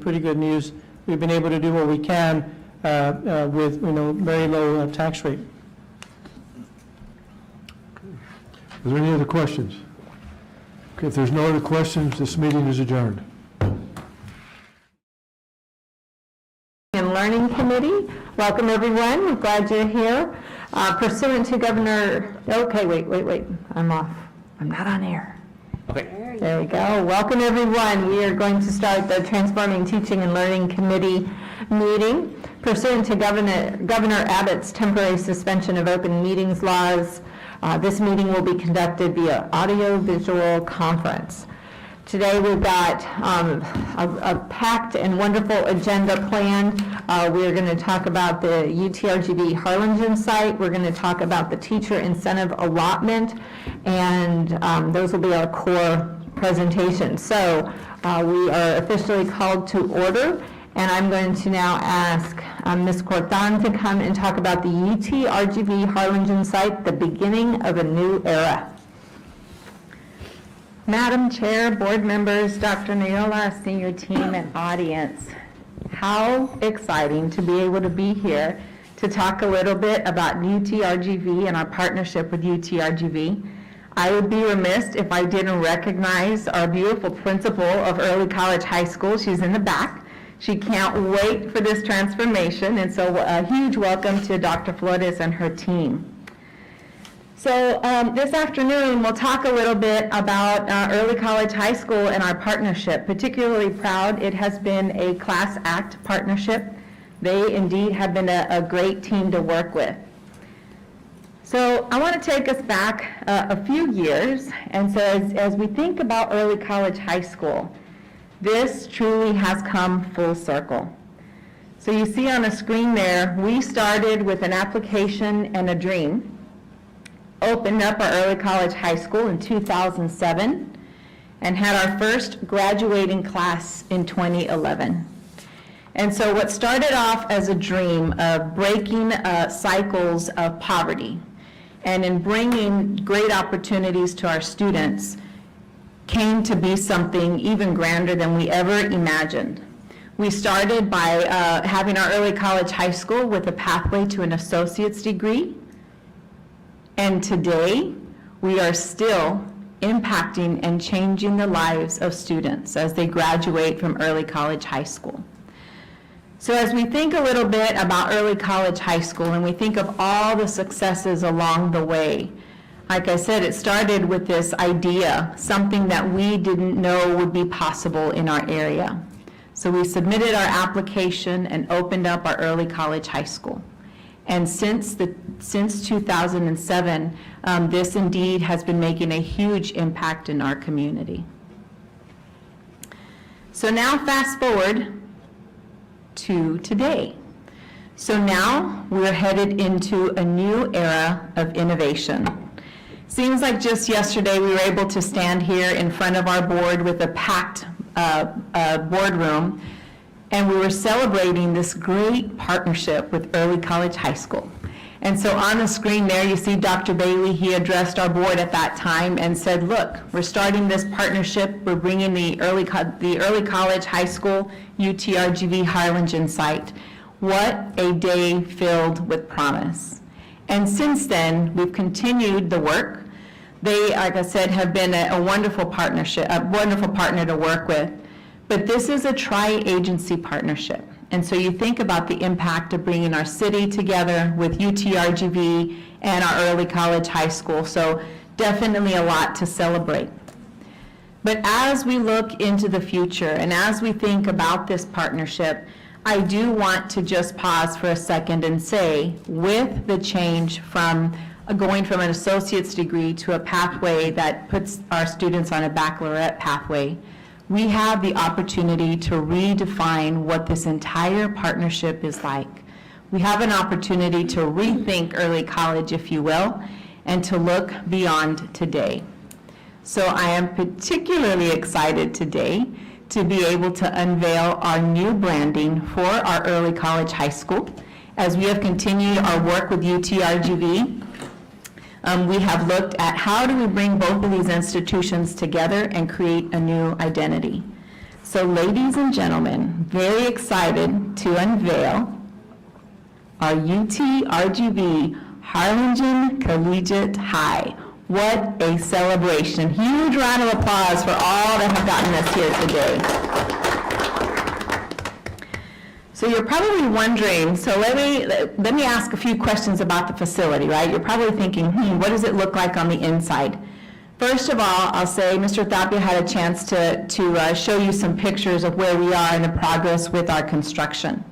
pretty good news. We've been able to do what we can with, very low tax rate. Are there any other questions? Okay, if there's no other questions, this meeting is adjourned. And Learning Committee, welcome everyone, we're glad you're here. Pursuant to Governor, okay, wait, I'm off. I'm not on air. Okay. There we go. Welcome everyone. We are going to start the Transforming Teaching and Learning Committee meeting. Pursuant to Governor Abbott's temporary suspension of open meetings laws, this meeting will be conducted via audio-visual conference. Today we've got a packed and wonderful agenda planned. We're going to talk about the UTRGV Harlingen site. We're going to talk about the teacher incentive allotment, and those will be our core presentations. So we are officially called to order, and I'm going to now ask Ms. Cortan to come and talk about the UTRGV Harlingen site, the beginning of a new era. Madam Chair, board members, Dr. Neola, senior team, and audience, how exciting to be able to be here to talk a little bit about UTRGV and our partnership with UTRGV. I would be remiss if I didn't recognize our beautiful principal of Early College High School. She's in the back. She can't wait for this transformation, and so a huge welcome to Dr. Flores and her team. So this afternoon, we'll talk a little bit about Early College High School and our partnership. Particularly proud, it has been a Class Act partnership. They indeed have been a great team to work with. So I want to take us back a few years, and so as we think about Early College High School, this truly has come full circle. So you see on the screen there, we started with an application and a dream. Opened up our Early College High School in 2007 and had our first graduating class in 2011. And so what started off as a dream of breaking cycles of poverty and in bringing great opportunities to our students came to be something even grander than we ever imagined. We started by having our Early College High School with a pathway to an associate's degree. And today, we are still impacting and changing the lives of students as they graduate from Early College High School. So as we think a little bit about Early College High School and we think of all the successes along the way, like I said, it started with this idea, something that we didn't know would be possible in our area. So we submitted our application and opened up our Early College High School. And since 2007, this indeed has been making a huge impact in our community. So now fast forward to today. So now we're headed into a new era of innovation. Seems like just yesterday we were able to stand here in front of our board with a packed boardroom, and we were celebrating this great partnership with Early College High School. And so on the screen there, you see Dr. Bailey. He addressed our board at that time and said, look, we're starting this partnership. We're bringing the Early College High School UTRGV Harlingen site. What a day filled with promise. And since then, we've continued the work. They, like I said, have been a wonderful partnership, a wonderful partner to work with. But this is a tri-agency partnership. And so you think about the impact of bringing our city together with UTRGV and our Early College High School. So definitely a lot to celebrate. But as we look into the future and as we think about this partnership, I do want to just pause for a second and say, with the change from going from an associate's degree to a pathway that puts our students on a baccalaureate pathway, we have the opportunity to redefine what this entire partnership is like. We have an opportunity to rethink early college, if you will, and to look beyond today. So I am particularly excited today to be able to unveil our new branding for our early college high school. As we have continued our work with UTRGV, we have looked at how do we bring both of these institutions together and create a new identity. So ladies and gentlemen, very excited to unveil our UTRGV Harlingen Collegiate High. What a celebration. Huge round of applause for all that have gotten us here today. So you're probably wondering, so let me ask a few questions about the facility, right? You're probably thinking, what does it look like on the inside? First of all, I'll say Mr. Tapia had a chance to show you some pictures of where we are in the progress with our construction.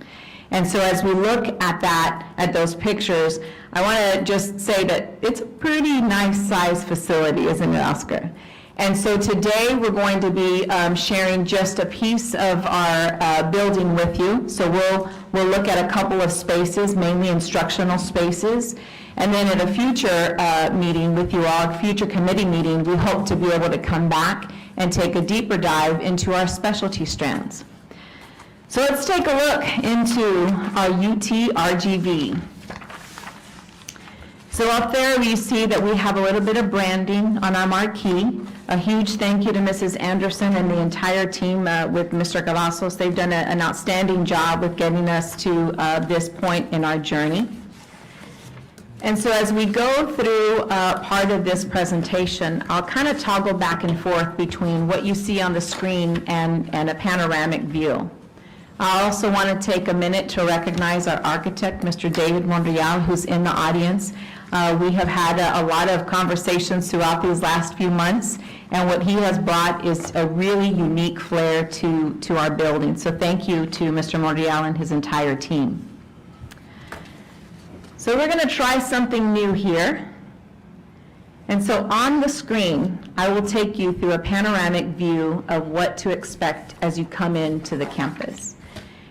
And so as we look at those pictures, I want to just say that it's a pretty nice sized facility, isn't it, Oscar? And so today we're going to be sharing just a piece of our building with you. So we'll look at a couple of spaces, mainly instructional spaces. And then at a future meeting with you all, a future committee meeting, we hope to be able to come back and take a deeper dive into our specialty strands. So let's take a look into our UTRGV. So up there you see that we have a little bit of branding on our marquee. A huge thank you to Mrs. Anderson and the entire team with Mr. Cavazos. They've done an outstanding job with getting us to this point in our journey. And so as we go through part of this presentation, I'll kind of toggle back and forth between what you see on the screen and a panoramic view. I also want to take a minute to recognize our architect, Mr. David Monreal, who's in the audience. We have had a lot of conversations throughout these last few months, and what he has brought is a really unique flair to our building. So thank you to Mr. Monreal and his entire team. So we're going to try something new here. And so on the screen, I will take you through a panoramic view of what to expect as you come into the campus.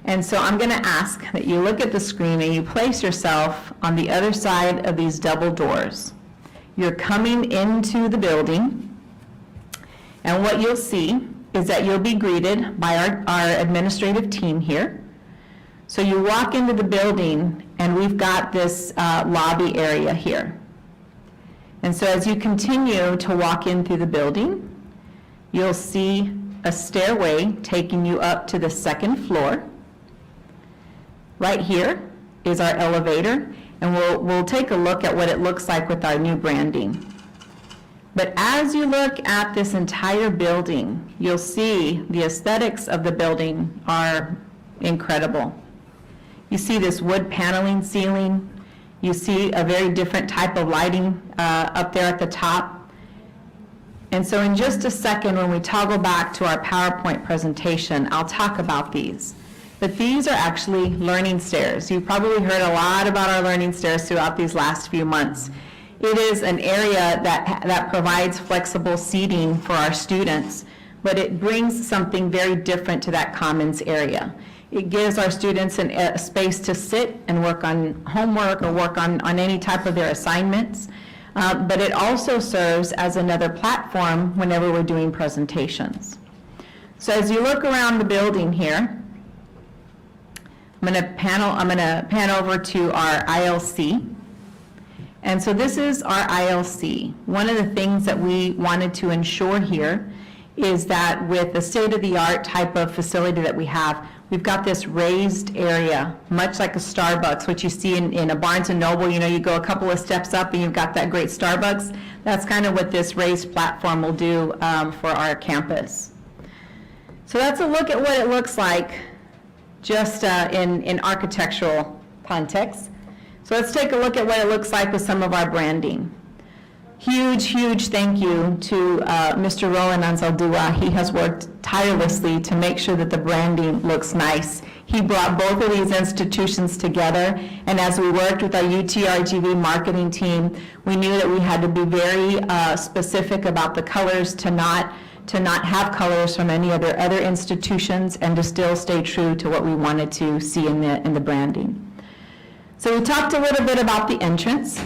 And so I'm going to ask that you look at the screen and you place yourself on the other side of these double doors. You're coming into the building, and what you'll see is that you'll be greeted by our administrative team here. So you walk into the building, and we've got this lobby area here. And so as you continue to walk in through the building, you'll see a stairway taking you up to the second floor. Right here is our elevator, and we'll take a look at what it looks like with our new branding. But as you look at this entire building, you'll see the aesthetics of the building are incredible. You see this wood paneling ceiling. You see a very different type of lighting up there at the top. And so in just a second, when we toggle back to our PowerPoint presentation, I'll talk about these. But these are actually learning stairs. You've probably heard a lot about our learning stairs throughout these last few months. It is an area that provides flexible seating for our students, but it brings something very different to that commons area. It gives our students a space to sit and work on homework or work on any type of their assignments, but it also serves as another platform whenever we're doing presentations. So as you look around the building here, I'm going to pan over to our ILC. And so this is our ILC. One of the things that we wanted to ensure here is that with the state-of-the-art type of facility that we have, we've got this raised area, much like a Starbucks, which you see in a Barnes & Noble. You know, you go a couple of steps up and you've got that great Starbucks. That's kind of what this raised platform will do for our campus. So that's a look at what it looks like just in architectural context. So let's take a look at what it looks like with some of our branding. huge thank you to Mr. Roland Anzaldúa. He has worked tirelessly to make sure that the branding looks nice. He brought both of these institutions together, and as we worked with our UTRGV marketing team, we knew that we had to be very specific about the colors, to not have colors from any other institutions, and to still stay true to what we wanted to see in the branding. So we talked a little bit about the entrance.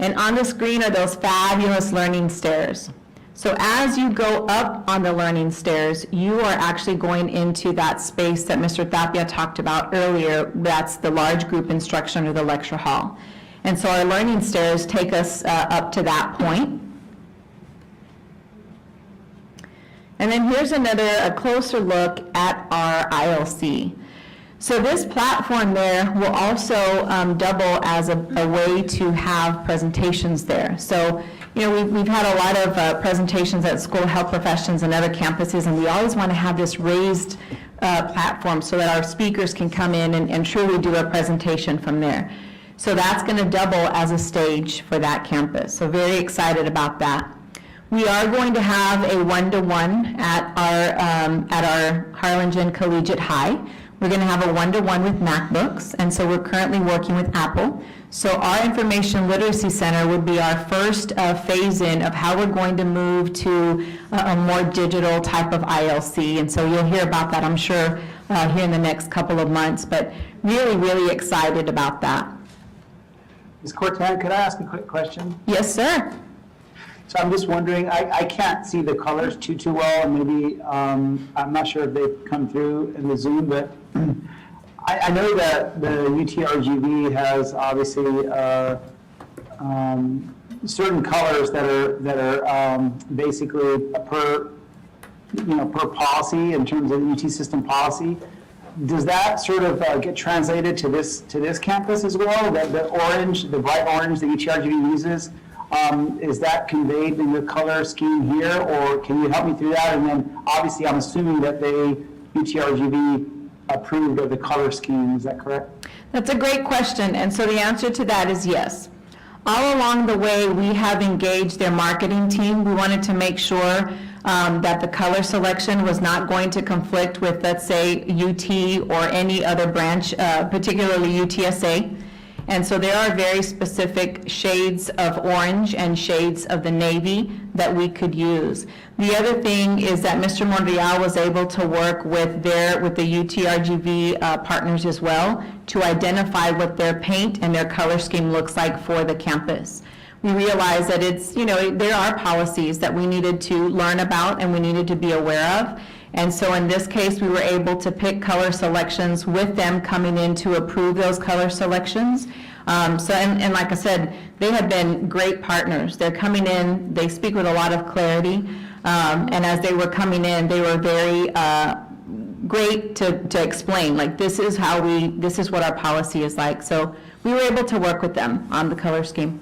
And on the screen are those fabulous learning stairs. So as you go up on the learning stairs, you are actually going into that space that Mr. Tapia talked about earlier. That's the large group instruction or the lecture hall. And so our learning stairs take us up to that point. And then here's a closer look at our ILC. So this platform there will also double as a way to have presentations there. So, we've had a lot of presentations at School of Health Professions and other campuses, and we always want to have this raised platform so that our speakers can come in and truly do a presentation from there. So that's going to double as a stage for that campus. So very excited about that. We are going to have a one-to-one at our Harlingen Collegiate High. We're going to have a one-to-one with MacBooks, and so we're currently working with Apple. So our Information Literacy Center would be our first phase-in of how we're going to move to a more digital type of ILC, and so you'll hear about that, I'm sure, here in the next couple of months, but really excited about that. Ms. Cortan, could I ask a quick question? Yes, sir. So I'm just wondering, I can't see the colors too well, and maybe, I'm not sure if they've come through in the Zoom, but I know that the UTRGV has obviously certain colors that are basically per policy in terms of UT system policy. Does that sort of get translated to this campus as well? The orange, the bright orange that UTRGV uses, is that conveyed in the color scheme here, or can you help me through that? And then obviously I'm assuming that UTRGV approved of the color scheme, is that correct? That's a great question, and so the answer to that is yes. All along the way, we have engaged their marketing team. We wanted to make sure that the color selection was not going to conflict with, let's say, UT or any other branch, particularly UTSA. And so there are very specific shades of orange and shades of the navy that we could use. The other thing is that Mr. Monreal was able to work with the UTRGV partners as well to identify what their paint and their color scheme looks like for the campus. We realized that there are policies that we needed to learn about and we needed to be aware of. And so in this case, we were able to pick color selections with them coming in to approve those color selections. And like I said, they have been great partners. They're coming in, they speak with a lot of clarity. And as they were coming in, they were very great to explain, like, this is what our policy is like. So we were able to work with them on the color scheme.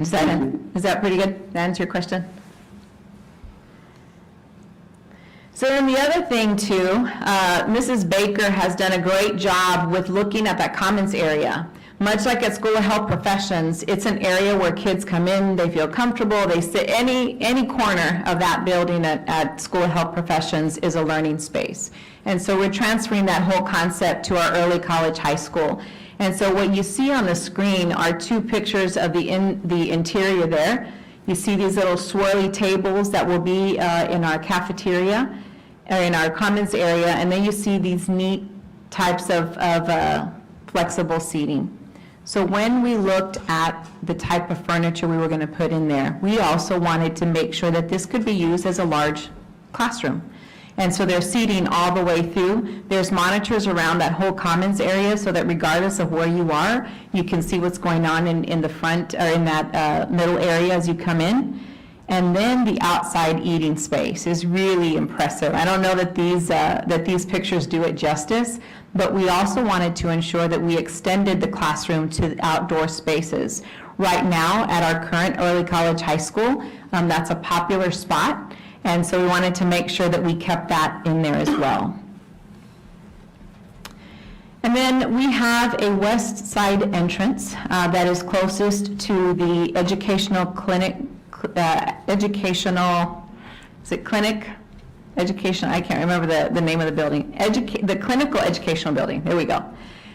Is that pretty good? Did that answer your question? So then the other thing too, Mrs. Baker has done a great job with looking at that commons area. Much like at School of Health Professions, it's an area where kids come in, they feel comfortable, they sit, any corner of that building at School of Health Professions is a learning space. And so we're transferring that whole concept to our early college high school. And so what you see on the screen are two pictures of the interior there. You see these little swirly tables that will be in our cafeteria, or in our commons area, and then you see these neat types of flexible seating. So when we looked at the type of furniture we were going to put in there, we also wanted to make sure that this could be used as a large classroom. And so there's seating all the way through. There's monitors around that whole commons area so that regardless of where you are, you can see what's going on in the front or in that middle area as you come in. And then the outside eating space is really impressive. I don't know that these pictures do it justice, but we also wanted to ensure that we extended the classroom to the outdoor spaces. Right now, at our current early college high school, that's a popular spot, and so we wanted to make sure that we kept that in there as well. And then we have a west side entrance that is closest to the educational clinic, is it clinic? Education, I can't remember the name of the building. The clinical educational building, there we go.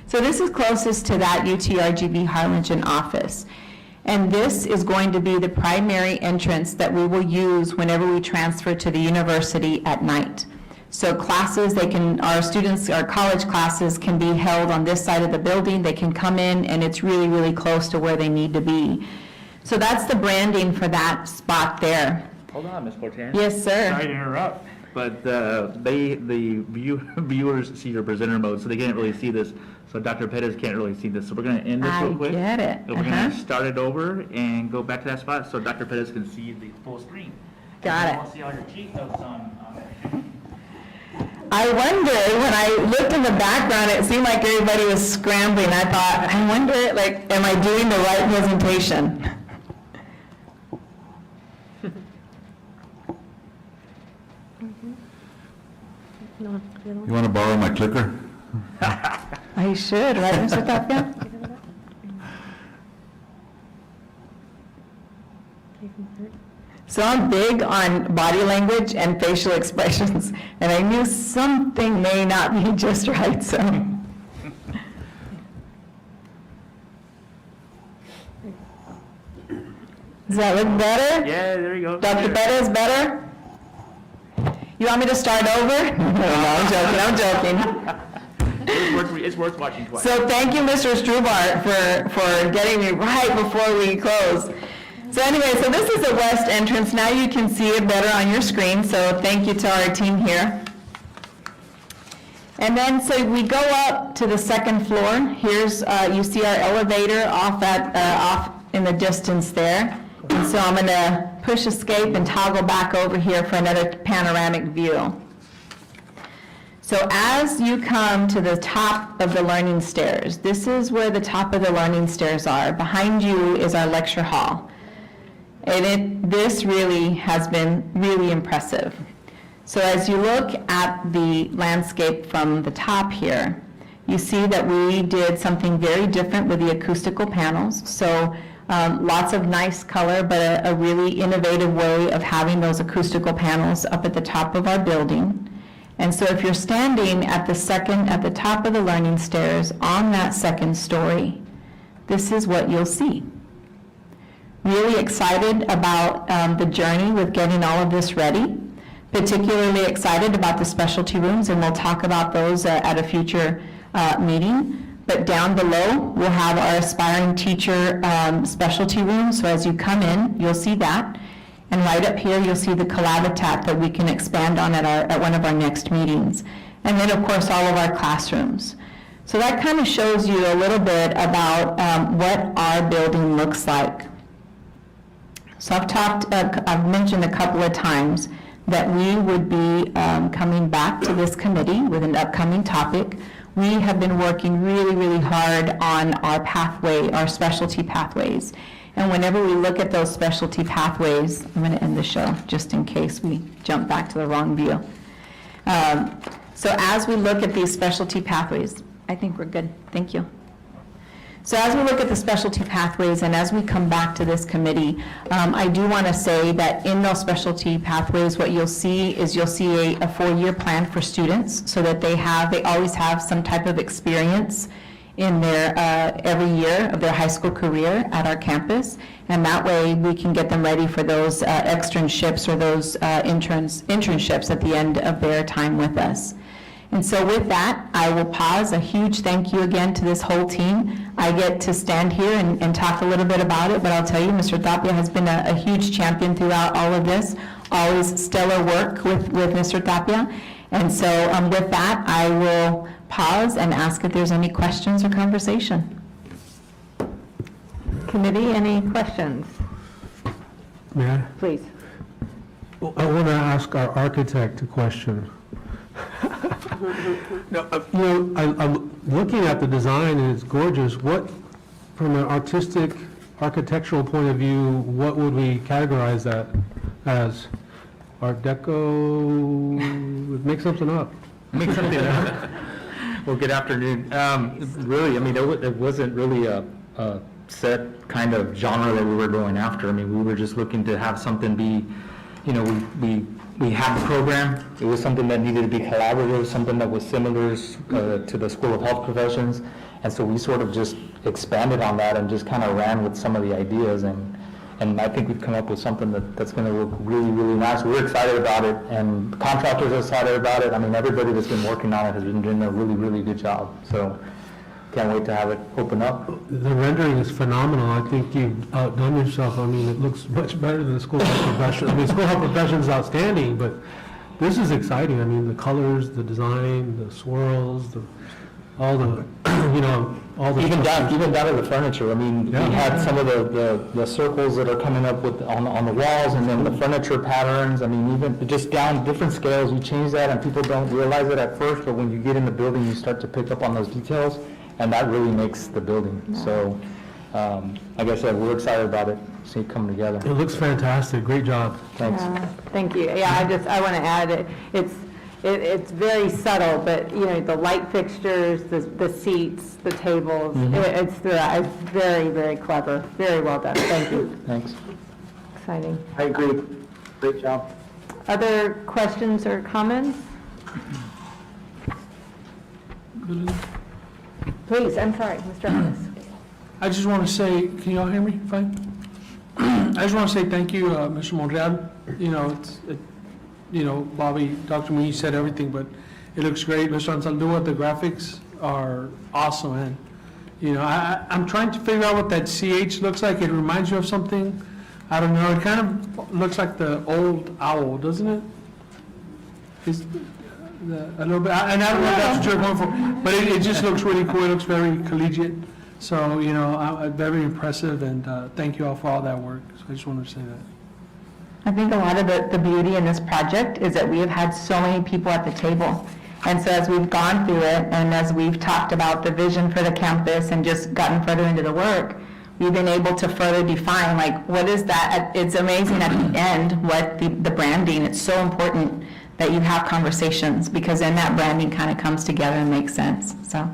So this is closest to that UTRGV Harlingen office. And this is going to be the primary entrance that we will use whenever we transfer to the university at night. So classes, our students, our college classes can be held on this side of the building. They can come in and it's really, really close to where they need to be. So that's the branding for that spot there. Hold on, Ms. Cortez. Yes, sir. Sorry to interrupt, but the viewers see your presenter mode, so they can't really see this. So Dr. Perez can't really see this. So we're going to end this real quick. I get it. And we're going to start it over and go back to that spot so Dr. Perez can see the full screen. Got I it. want to see all your cheat notes on there. I wondered, when I looked in the background, it seemed like everybody was scrambling. I thought, I wonder, like, am I doing the right presentation? You want to borrow my clicker? I should, right, Mr. Tapia? So I'm big on body language and facial expressions, and I knew something may not be just right, so. Does that look better? Yeah, there you go. Dr. Perez, better? You want me to start over? No, I'm joking. It's worth watching twice. So thank you, Mr. Strubart, for getting me right before we close. So anyway, so this is the west entrance. Now you can see it better on your screen, so thank you to our team here. And then, so we go up to the second floor. Here's, you see our elevator off in the distance there. And so I'm going to push escape and toggle back over here for another panoramic view. So as you come to the top of the learning stairs, this is where the top of the learning stairs are. Behind you is our lecture hall. And this really has been really impressive. So as you look at the landscape from the top here, you see that we did something very different with the acoustical panels. So lots of nice color, but a really innovative way of having those acoustical panels up at the top of our building. And so if you're standing at the top of the learning stairs on that second story, this is what you'll see. Really excited about the journey with getting all of this ready. Particularly excited about the specialty rooms, and we'll talk about those at a future meeting. But down below, we'll have our aspiring teacher specialty room. So as you come in, you'll see that. And right up here, you'll see the collaborative that we can expand on at one of our next meetings. And then, of course, all of our classrooms. So that kind of shows you a little bit about what our building looks like. So I've mentioned a couple of times that we would be coming back to this committee with an upcoming topic. We have been working really, really hard on our pathway, our specialty pathways. And whenever we look at those specialty pathways, I'm going to end the show just in case we jump back to the wrong view. So as we look at these specialty pathways, I think we're good. Thank you. So as we look at the specialty pathways and as we come back to this committee, I do want to say that in those specialty pathways, what you'll see is you'll see a 4-year plan for students so that they always have some type of experience in their every year of their high school career at our campus. And that way we can get them ready for those externships or those internships at the end of their time with us. And so with that, I will pause. A huge thank you again to this whole team. I get to stand here and talk a little bit about it, but I'll tell you, Mr. Tapia has been a huge champion throughout all of this. Always stellar work with Mr. Tapia. And so with that, I will pause and ask if there's any questions or conversation. Committee, any questions? May I? Please. Well, I want to ask our architect a question. No, I'm looking at the design and it's gorgeous. What, from an architectural point of view, what would we categorize that as? Art Deco? Make something up. Make something up. Well, good afternoon. Really, I mean, it wasn't really a set kind of genre that we were going after. I mean, we were just looking to have something be, you know, we had the program. It was something that needed to be collaborative, something that was similar to the School of Health Professions. And so we sort of just expanded on that and just kind of ran with some of the ideas. And I think we've come up with something that's going to look really, really nice. We're excited about it, and the contractors are excited about it. I mean, everybody that's been working on it has been doing a really, really good job. So can't wait to have it open up. The rendering is phenomenal. I think you've outdone yourself. I mean, it looks much better than the School Health Profession. I mean, School Health Profession is outstanding, but this is exciting. I mean, the colors, the design, the swirls, all the, you know, all the... Even down to the furniture. I mean, Yeah. we had some of the circles that are coming up with on the walls, and then the furniture patterns. I mean, even just down different scales, we change that, and people don't realize it at first, but when you get in the building, you start to pick up on those details, and that really makes the building. So, like I said, we're excited about it, see it come together. It looks fantastic. Great job. Thanks. Thank you. Yeah, I want to add, it's very subtle, but, you know, the light fixtures, the seats, the tables, it's very, very clever, very well done. Thank you. Thanks. Exciting. I agree. Great job. Other questions or comments? Please, I'm sorry, Mr. Hollis. I just want to say, can you all hear me fine? I just want to say thank you, Mr. Monreal. You know, Bobby, Dr. Mee said everything, but it looks great. Mr. Ansaldúa, the graphics are awesome, and, you know, I'm trying to figure out what that CH looks like. It reminds you of something. I don't know. It kind of looks like the old owl, doesn't it? A little bit, and I don't know if that's what you're going for, but it just looks really cool. It looks very collegiate. So, you know, very impressive, and thank you all for all that work. So I just wanted to say that. I think a lot of the beauty in this project is that we have had so many people at the table. And so as we've gone through it, and as we've talked about the vision for the campus and just gotten further into the work, we've been able to further define, like, what is that? It's amazing at the end, what the branding, it's so important that you have conversations, because then that branding kind of comes together and makes sense. So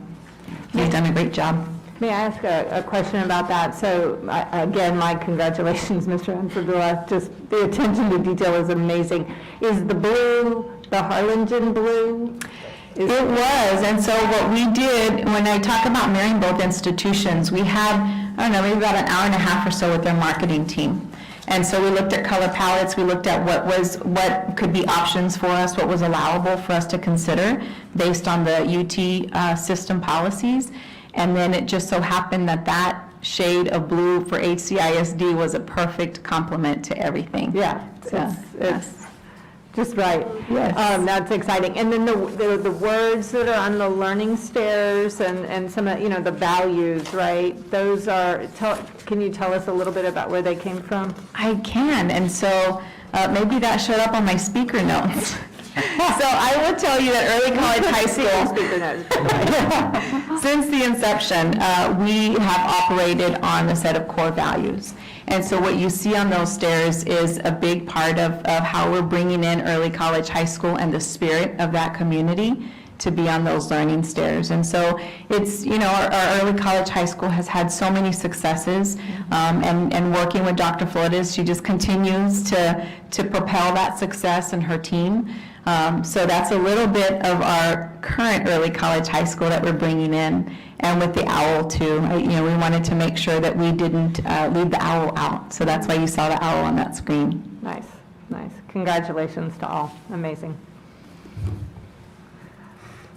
you've done a great job. May I ask a question about that? So, again, my congratulations, Mr. Ansaldúa. Just the attention to detail is amazing. Is the blue, the Harlingen blue? It was, and so what we did, when I talk about marrying both institutions, we had, I don't know, maybe about an hour and a half or so with their marketing team. And so we looked at color palettes, we looked at what could be options for us, what was allowable for us to consider based on the UT system policies. And then it just so happened that shade of blue for HCISD was a perfect complement to everything. Yeah, it's just right. Yes. That's exciting. And then the words that are on the learning stairs and some of, you know, the values, right? Those are, can you tell us a little bit about where they came from? I can, and so maybe that showed up on my speaker notes. So I will tell you that early college high school, since the inception, we have operated on a set of core values. And so what you see on those stairs is a big part of how we're bringing in early college high school and the spirit of that community to be on those learning stairs. And so it's, you know, our early college high school has had so many successes, and working with Dr. Flores, she just continues to propel that success and her team. So that's a little bit of our current early college high school that we're bringing in, and with the owl too. You know, we wanted to make sure that we didn't leave the owl out. So that's why you saw the owl on that screen. Nice, nice. Congratulations to all. Amazing.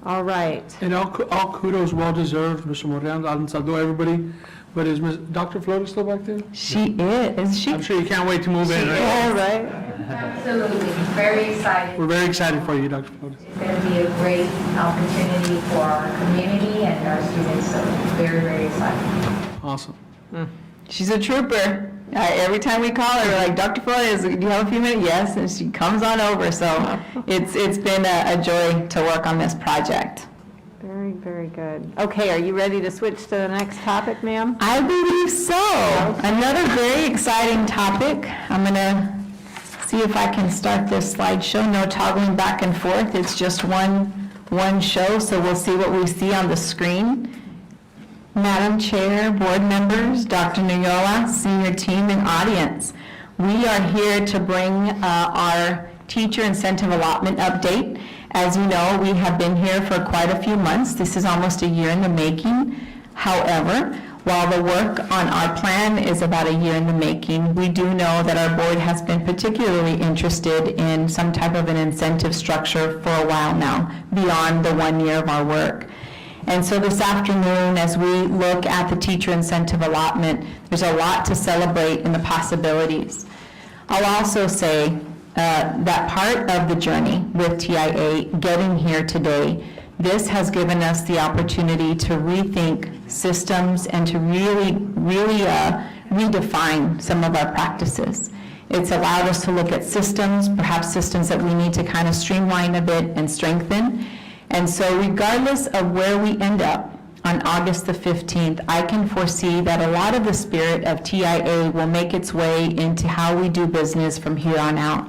All right. And all kudos well-deserved, Mr. Monreal, Ansaldúa, everybody. But is Dr. Flores still back there? She is she? I'm sure you can't wait to move in, right? All right. Absolutely, very excited. We're very excited for you, Dr. Flores. It's going to be a great opportunity for our community and our students, so very, very excited. Awesome. She's a trooper. Every time we call her, we're like, Dr. Flores, do you have a few minutes? Yes, and she comes on over. So it's been a joy to work on this project. Very, very good. Okay, are you ready to switch to the next topic, ma'am? I believe so. Another very exciting topic. I'm going to see if I can start this slideshow. No toggling back and forth. It's just one one show, so we'll see what we see on the screen. Madam Chair, board members, Dr. Nuyola, senior team, and audience, we are here to bring our teacher incentive allotment update. As you know, we have been here for quite a few months. This is almost a year in the making. However, while the work on our plan is about a year in the making, we do know that our board has been particularly interested in some type of an incentive structure for a while now, beyond the 1 year of our work. And so this afternoon, as we look at the teacher incentive allotment, there's a lot to celebrate in the possibilities. I'll also say that part of the journey with TIA getting here today, this has given us the opportunity to rethink systems and to really redefine some of our practices. It's allowed us to look at systems, perhaps systems that we need to kind of streamline a bit and strengthen. And so regardless of where we end up on August the 15th, I can foresee that a lot of the spirit of TIA will make its way into how we do business from here on out.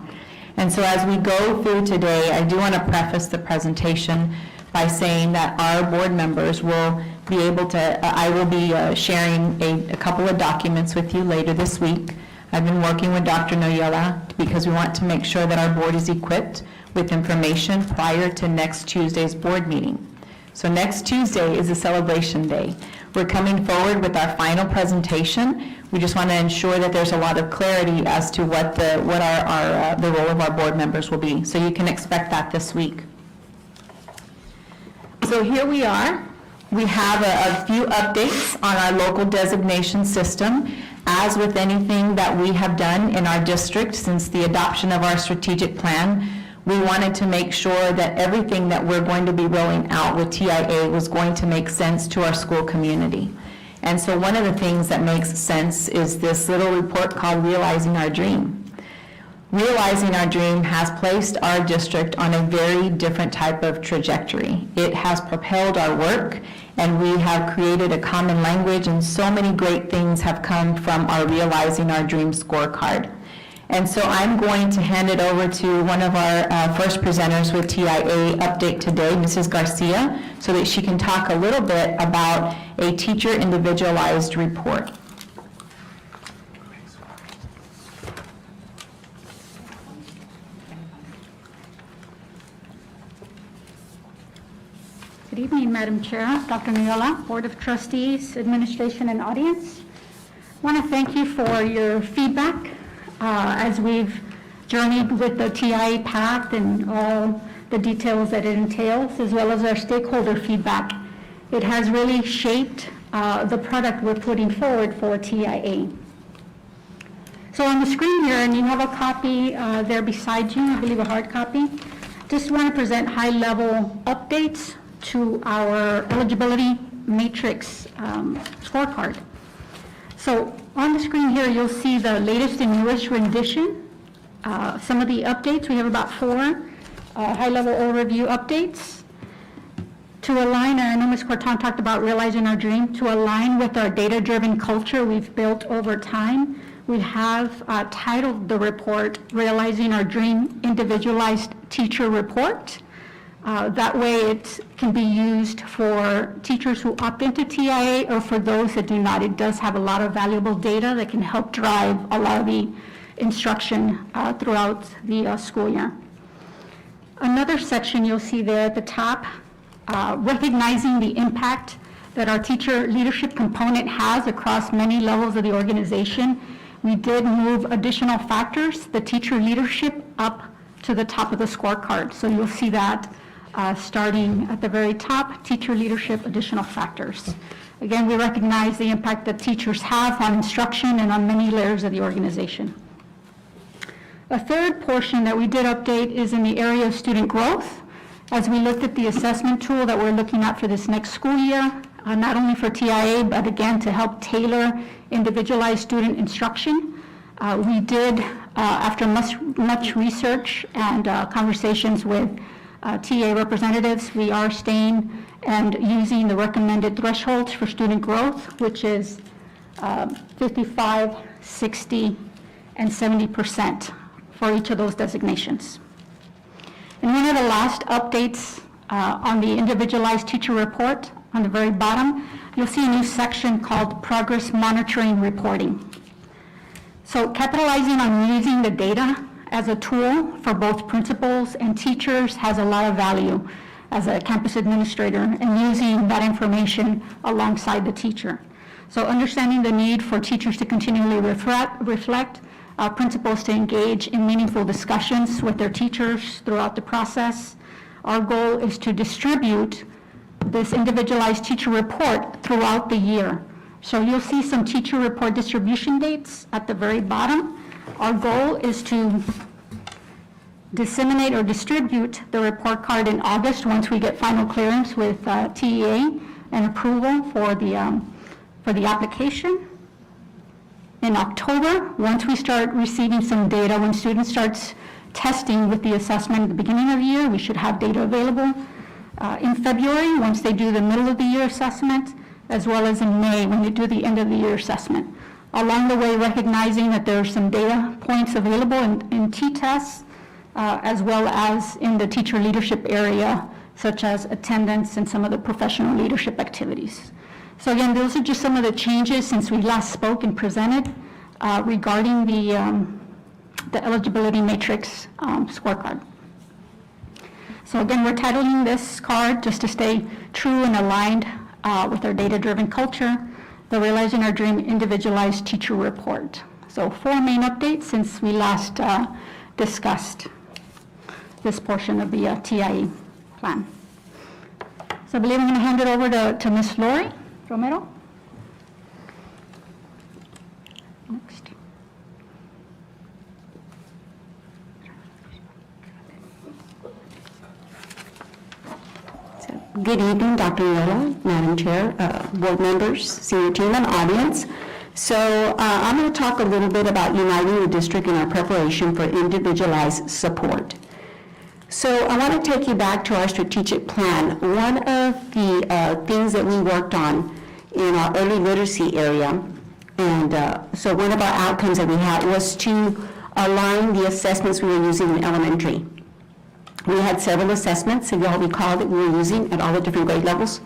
And so as we go through today, I do want to preface the presentation by saying that our board members will be able to, I will be sharing a couple of documents with you later this week. I've been working with Dr. Nuyola because we want to make sure that our board is equipped with information prior to next Tuesday's board meeting. So next Tuesday is a celebration day. We're coming forward with our final presentation. We just want to ensure that there's a lot of clarity as to what the role of our board members will be. So you can expect that this week. So here we are. We have a few updates on our local designation system. As with anything that we have done in our district since the adoption of our strategic plan, we wanted to make sure that everything that we're going to be rolling out with TIA was going to make sense to our school community. And so one of the things that makes sense is this little report called Realizing Our Dream. Realizing Our Dream has placed our district on a very different type of trajectory. It has propelled our work, and we have created a common language, and so many great things have come from our Realizing Our Dream scorecard. And so I'm going to hand it over to one of our first presenters with TIA update today, Mrs. Garcia, so that she can talk a little bit about a teacher individualized report. Good evening, Madam Chair, Dr. Nuyola, Board of Trustees, Administration, and audience. I want to thank you for your feedback as we've journeyed with the TIA path and all the details that it entails, as well as our stakeholder feedback. It has really shaped the product we're putting forward for TIA. So on the screen here, and you have a copy there beside you, I believe a hard copy, just want to present high-level updates to our eligibility matrix scorecard. So on the screen here, you'll see the latest and newest rendition. Some of the updates, we have about 4 high-level overview updates. To align, and I know Ms. Corton talked about Realizing Our Dream, to align with our data-driven culture we've built over time, we have titled the report Realizing Our Dream Individualized Teacher Report. That way it can be used for teachers who opt into TIA or for those that do not. It does have a lot of valuable data that can help drive a lot of the instruction throughout the school year. Another section you'll see there at the top, recognizing the impact that our teacher leadership component has across many levels of the organization. We did move additional factors, the teacher leadership, up to the top of the scorecard. So you'll see that starting at the very top, teacher leadership, additional factors. Again, we recognize the impact that teachers have on instruction and on many layers of the organization. A third portion that we did update is in the area of student growth. As we looked at the assessment tool that we're looking at for this next school year, not only for TIA, but again to help tailor individualized student instruction. We did, after much research and conversations with TA representatives, we are staying and using the recommended thresholds for student growth, which is 55, 60, and 70% for each of those designations. And one of the last updates on the individualized teacher report, on the very bottom, you'll see a new section called Progress Monitoring Reporting. So capitalizing on using the data as a tool for both principals and teachers has a lot of value as a campus administrator, and using that information alongside the teacher. So understanding the need for teachers to continually reflect, principals to engage in meaningful discussions with their teachers throughout the process. Our goal is to distribute this individualized teacher report throughout the year. So you'll see some teacher report distribution dates at the very bottom. Our goal is to disseminate or distribute the report card in August once we get final clearance with TEA and approval for the application. In October, once we start receiving some data, when students starts testing with the assessment at the beginning of the year, we should have data available. In February, once they do the middle of the year assessment, as well as in May when they do the end of the year assessment. Along the way, recognizing that there are some data points available in T-tests, as well as in the teacher leadership area, such as attendance and some of the professional leadership activities. So again, those are just some of the changes since we last spoke and presented regarding the eligibility matrix scorecard. So again, we're titling this card just to stay true and aligned with our data-driven culture, the Realizing Our Dream Individualized Teacher Report. So 4 main updates since we last discussed this portion of the TIE plan. So I believe I'm going to hand it over to Ms. Lori Romero. Next. Good evening, Dr. Yola, Madam Chair, board members, senior team, and audience. So I'm going to talk a little bit about uniting the district in our preparation for individualized support. So I want to take you back to our strategic plan. One of the things that we worked on in our early literacy area, and so one of our outcomes that we had was to align the assessments we were using in elementary. We had several assessments, if you all recall, that we were using at all the different grade levels.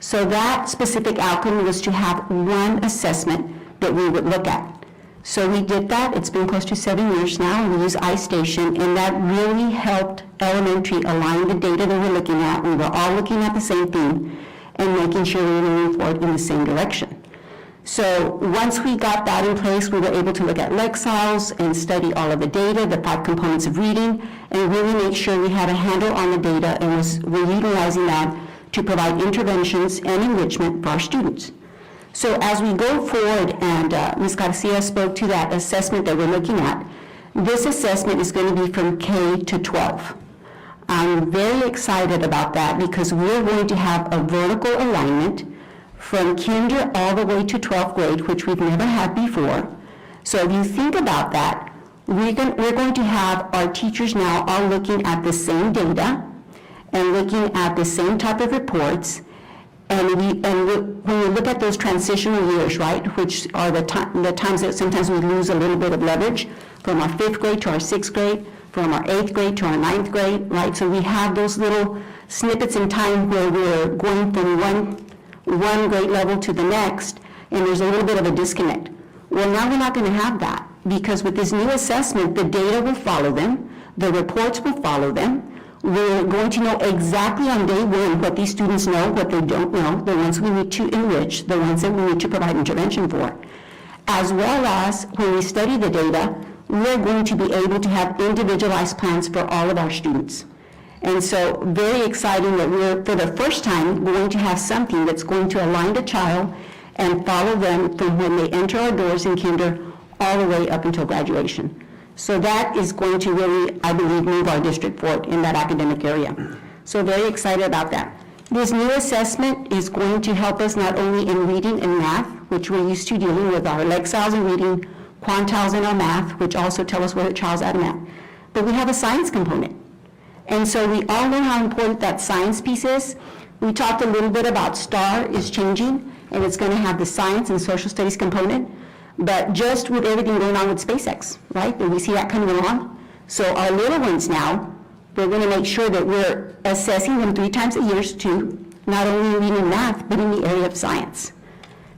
So that specific outcome was to have one assessment that we would look at. So we did that. It's been close to 7 years now, and we use iStation, and that really helped elementary align the data that we're looking at. We were all looking at the same thing and making sure we were moving forward in the same direction. So once we got that in place, we were able to look at Lexals and study all of the data, the 5 components of reading, and really make sure we had a handle on the data and we're utilizing that to provide interventions and enrichment for our students. So as we go forward, and Ms. Garcia spoke to that assessment that we're looking at, this assessment is going to be from K to 12. I'm very excited about that because we're going to have a vertical alignment from kinder all the way to 12th grade, which we've never had before. So if you think about that, we're going to have our teachers now all looking at the same data and looking at the same type of reports. And when we look at those transitional years, right, which are the times that sometimes we lose a little bit of leverage, from our 5th grade to our 6th grade, from our 8th grade to our 9th grade, right? So we have those little snippets in time where we're going from one grade level to the next, and there's a little bit of a disconnect. Well, now we're not going to have that, because with this new assessment, the data will follow them, the reports will follow them. We're going to know exactly on day one what these students know, what they don't know, the ones we need to enrich, the ones that we need to provide intervention for. As well as when we study the data, we're going to be able to have individualized plans for all of our students. And so very exciting that we're, for the first time, going to have something that's going to align the child and follow them from when they enter our doors in kinder all the way up until graduation. So that is going to really, I believe, move our district forward in that academic area. So very excited about that. This new assessment is going to help us not only in reading and math, which we're used to dealing with our Lexals in reading, quantiles in our math, which also tell us where the child's at in math, but we have a science component. And so we all know how important that science piece is. We talked a little bit about STAR is changing, and it's going to have the science and social studies component. But just with everything going on with SpaceX, right? And we see that coming along. So our little ones now, we're going to make sure that we're assessing them 3 times a year too, not only in reading and math, but in the area of science.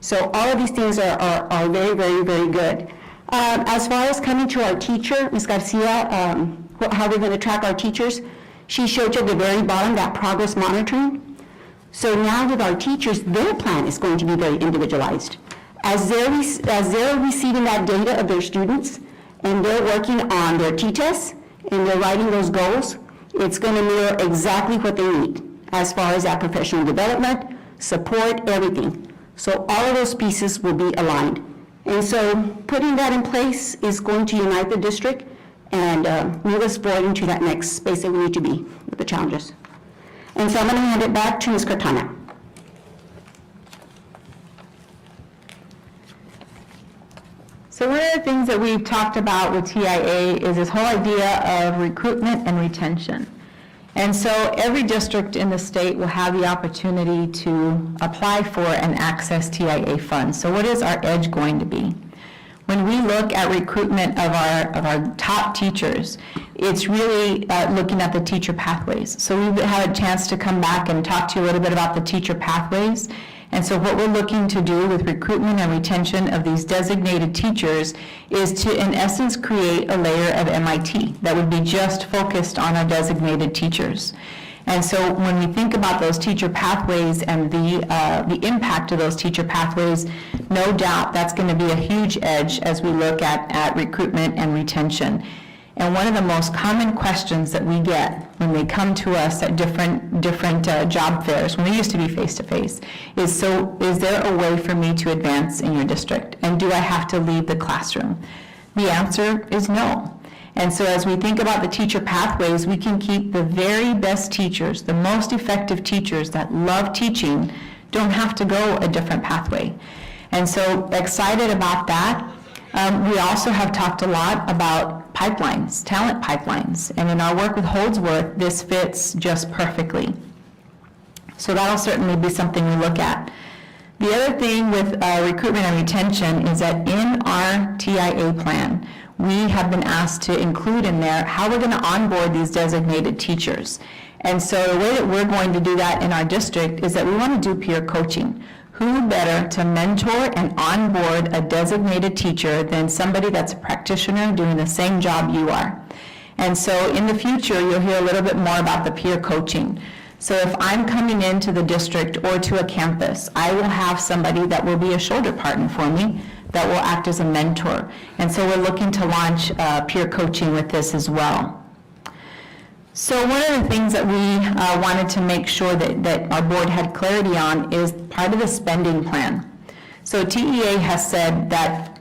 So all of these things are very, very, very good. As far as coming to our teacher, Ms. Garcia, how we're going to track our teachers, she showed you at the very bottom that progress monitoring. So now with our teachers, their plan is going to be very individualized. As they're receiving that data of their students, and they're working on their T-tests, and they're writing those goals, it's going to mirror exactly what they need as far as that professional development, support, everything. So all of those pieces will be aligned. And so putting that in place is going to unite the district and move us forward into that next space that we need to be with the challenges. And so I'm going to hand it back to Ms. Cortana. So one of the things that we've talked about with TIA is this whole idea of recruitment and retention. And so every district in the state will have the opportunity to apply for and access TIA funds. So what is our edge going to be? When we look at recruitment of our top teachers, it's really looking at the teacher pathways. So we've had a chance to come back and talk to you a little bit about the teacher pathways. And so what we're looking to do with recruitment and retention of these designated teachers is to, in essence, create a layer of MIT that would be just focused on our designated teachers. And so when we think about those teacher pathways and the impact of those teacher pathways, no doubt that's going to be a huge edge as we look at recruitment and retention. And one of the most common questions that we get when they come to us at different job fairs, when we used to be face-to-face, is, so is there a way for me to advance in your district? And do I have to leave the classroom? The answer is no. And so as we think about the teacher pathways, we can keep the very best teachers, the most effective teachers that love teaching, don't have to go a different pathway. And so excited about that. We also have talked a lot about pipelines, talent pipelines, and in our work with Holdsworth, this fits just perfectly. So that'll certainly be something we look at. The other thing with recruitment and retention is that in our TIA plan, we have been asked to include in there how we're going to onboard these designated teachers. And so the way that we're going to do that in our district is that we want to do peer coaching. Who better to mentor and onboard a designated teacher than somebody that's a practitioner doing the same job you are? And so in the future, you'll hear a little bit more about the peer coaching. So if I'm coming into the district or to a campus, I will have somebody that will be a shoulder partner for me that will act as a mentor. And so we're looking to launch peer coaching with this as well. So one of the things that we wanted to make sure that our board had clarity on is part of the spending plan. So TEA has said that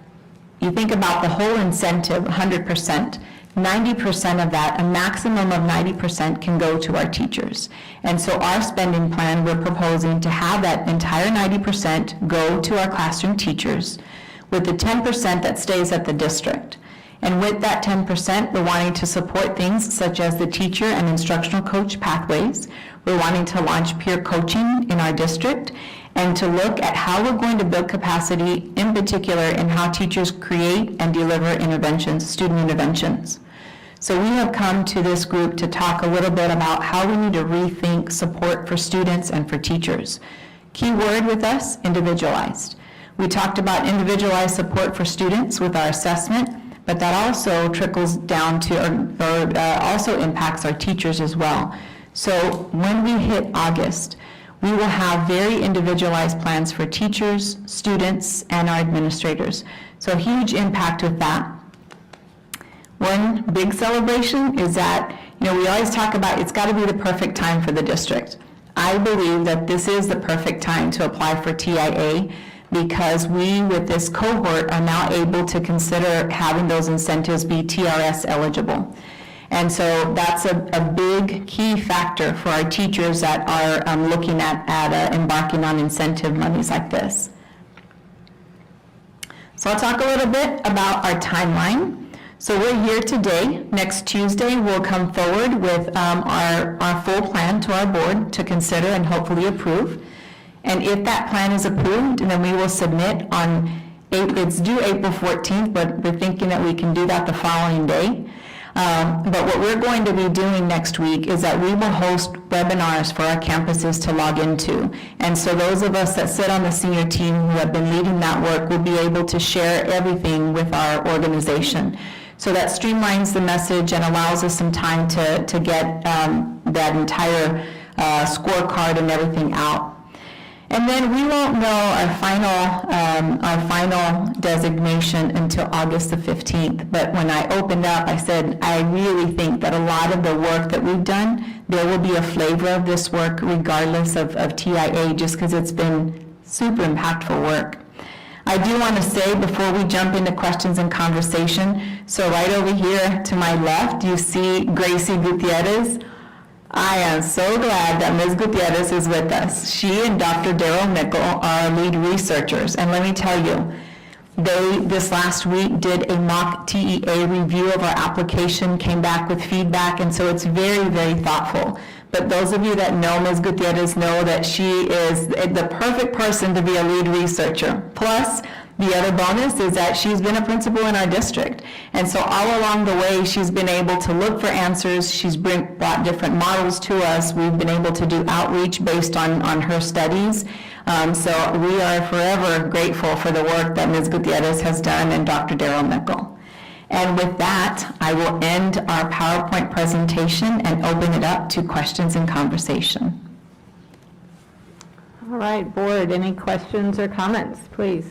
you think about the whole incentive, 100%, 90% of that, a maximum of 90% can go to our teachers. And so our spending plan, we're proposing to have that entire 90% go to our classroom teachers with the 10% that stays at the district. And with that 10%, we're wanting to support things such as the teacher and instructional coach pathways. We're wanting to launch peer coaching in our district and to look at how we're going to build capacity, in particular in how teachers create and deliver interventions, student interventions. So we have come to this group to talk a little bit about how we need to rethink support for students and for teachers. Key word with us, individualized. We talked about individualized support for students with our assessment, but that also trickles down to, or also impacts our teachers as well. So when we hit August, we will have very individualized plans for teachers, students, and our administrators. So a huge impact with that. One big celebration is that, we always talk about it's got to be the perfect time for the district. I believe that this is the perfect time to apply for TIA because we, with this cohort, are now able to consider having those incentives be TRS eligible. And so that's a big key factor for our teachers that are looking at embarking on incentive monies like this. So I'll talk a little bit about our timeline. So we're here today. Next Tuesday, we'll come forward with our full plan to our board to consider and hopefully approve. And if that plan is approved, then we will submit on, it's due April 14th, but we're thinking that we can do that the following day. But what we're going to be doing next week is that we will host webinars for our campuses to log into. And so those of us that sit on the senior team who have been leading that work will be able to share everything with our organization. So that streamlines the message and allows us some time to get that entire scorecard and everything out. And then we won't know our final designation until August the 15th. But when I opened up, I said, I really think that a lot of the work that we've done, there will be a flavor of this work regardless of TIA, just because it's been super impactful work. I do want to say before we jump into questions and conversation, so right over here to my left, you see Gracie Gutierrez. I am so glad that Ms. Gutierrez is with us. She and Dr. Daryl Mickle are our lead researchers. And let me tell you, they, this last week, did a mock TEA review of our application, came back with feedback, and so it's very, very thoughtful. But those of you that know Ms. Gutierrez know that she is the perfect person to be a lead researcher. Plus, the other bonus is that she's been a principal in our district. And so all along the way, she's been able to look for answers. She's brought different models to us. We've been able to do outreach based on her studies. So we are forever grateful for the work that Ms. Gutierrez has done and Dr. Daryl Mickle. And with that, I will end our PowerPoint presentation and open it up to questions and conversation. All right, board, any questions or comments, please?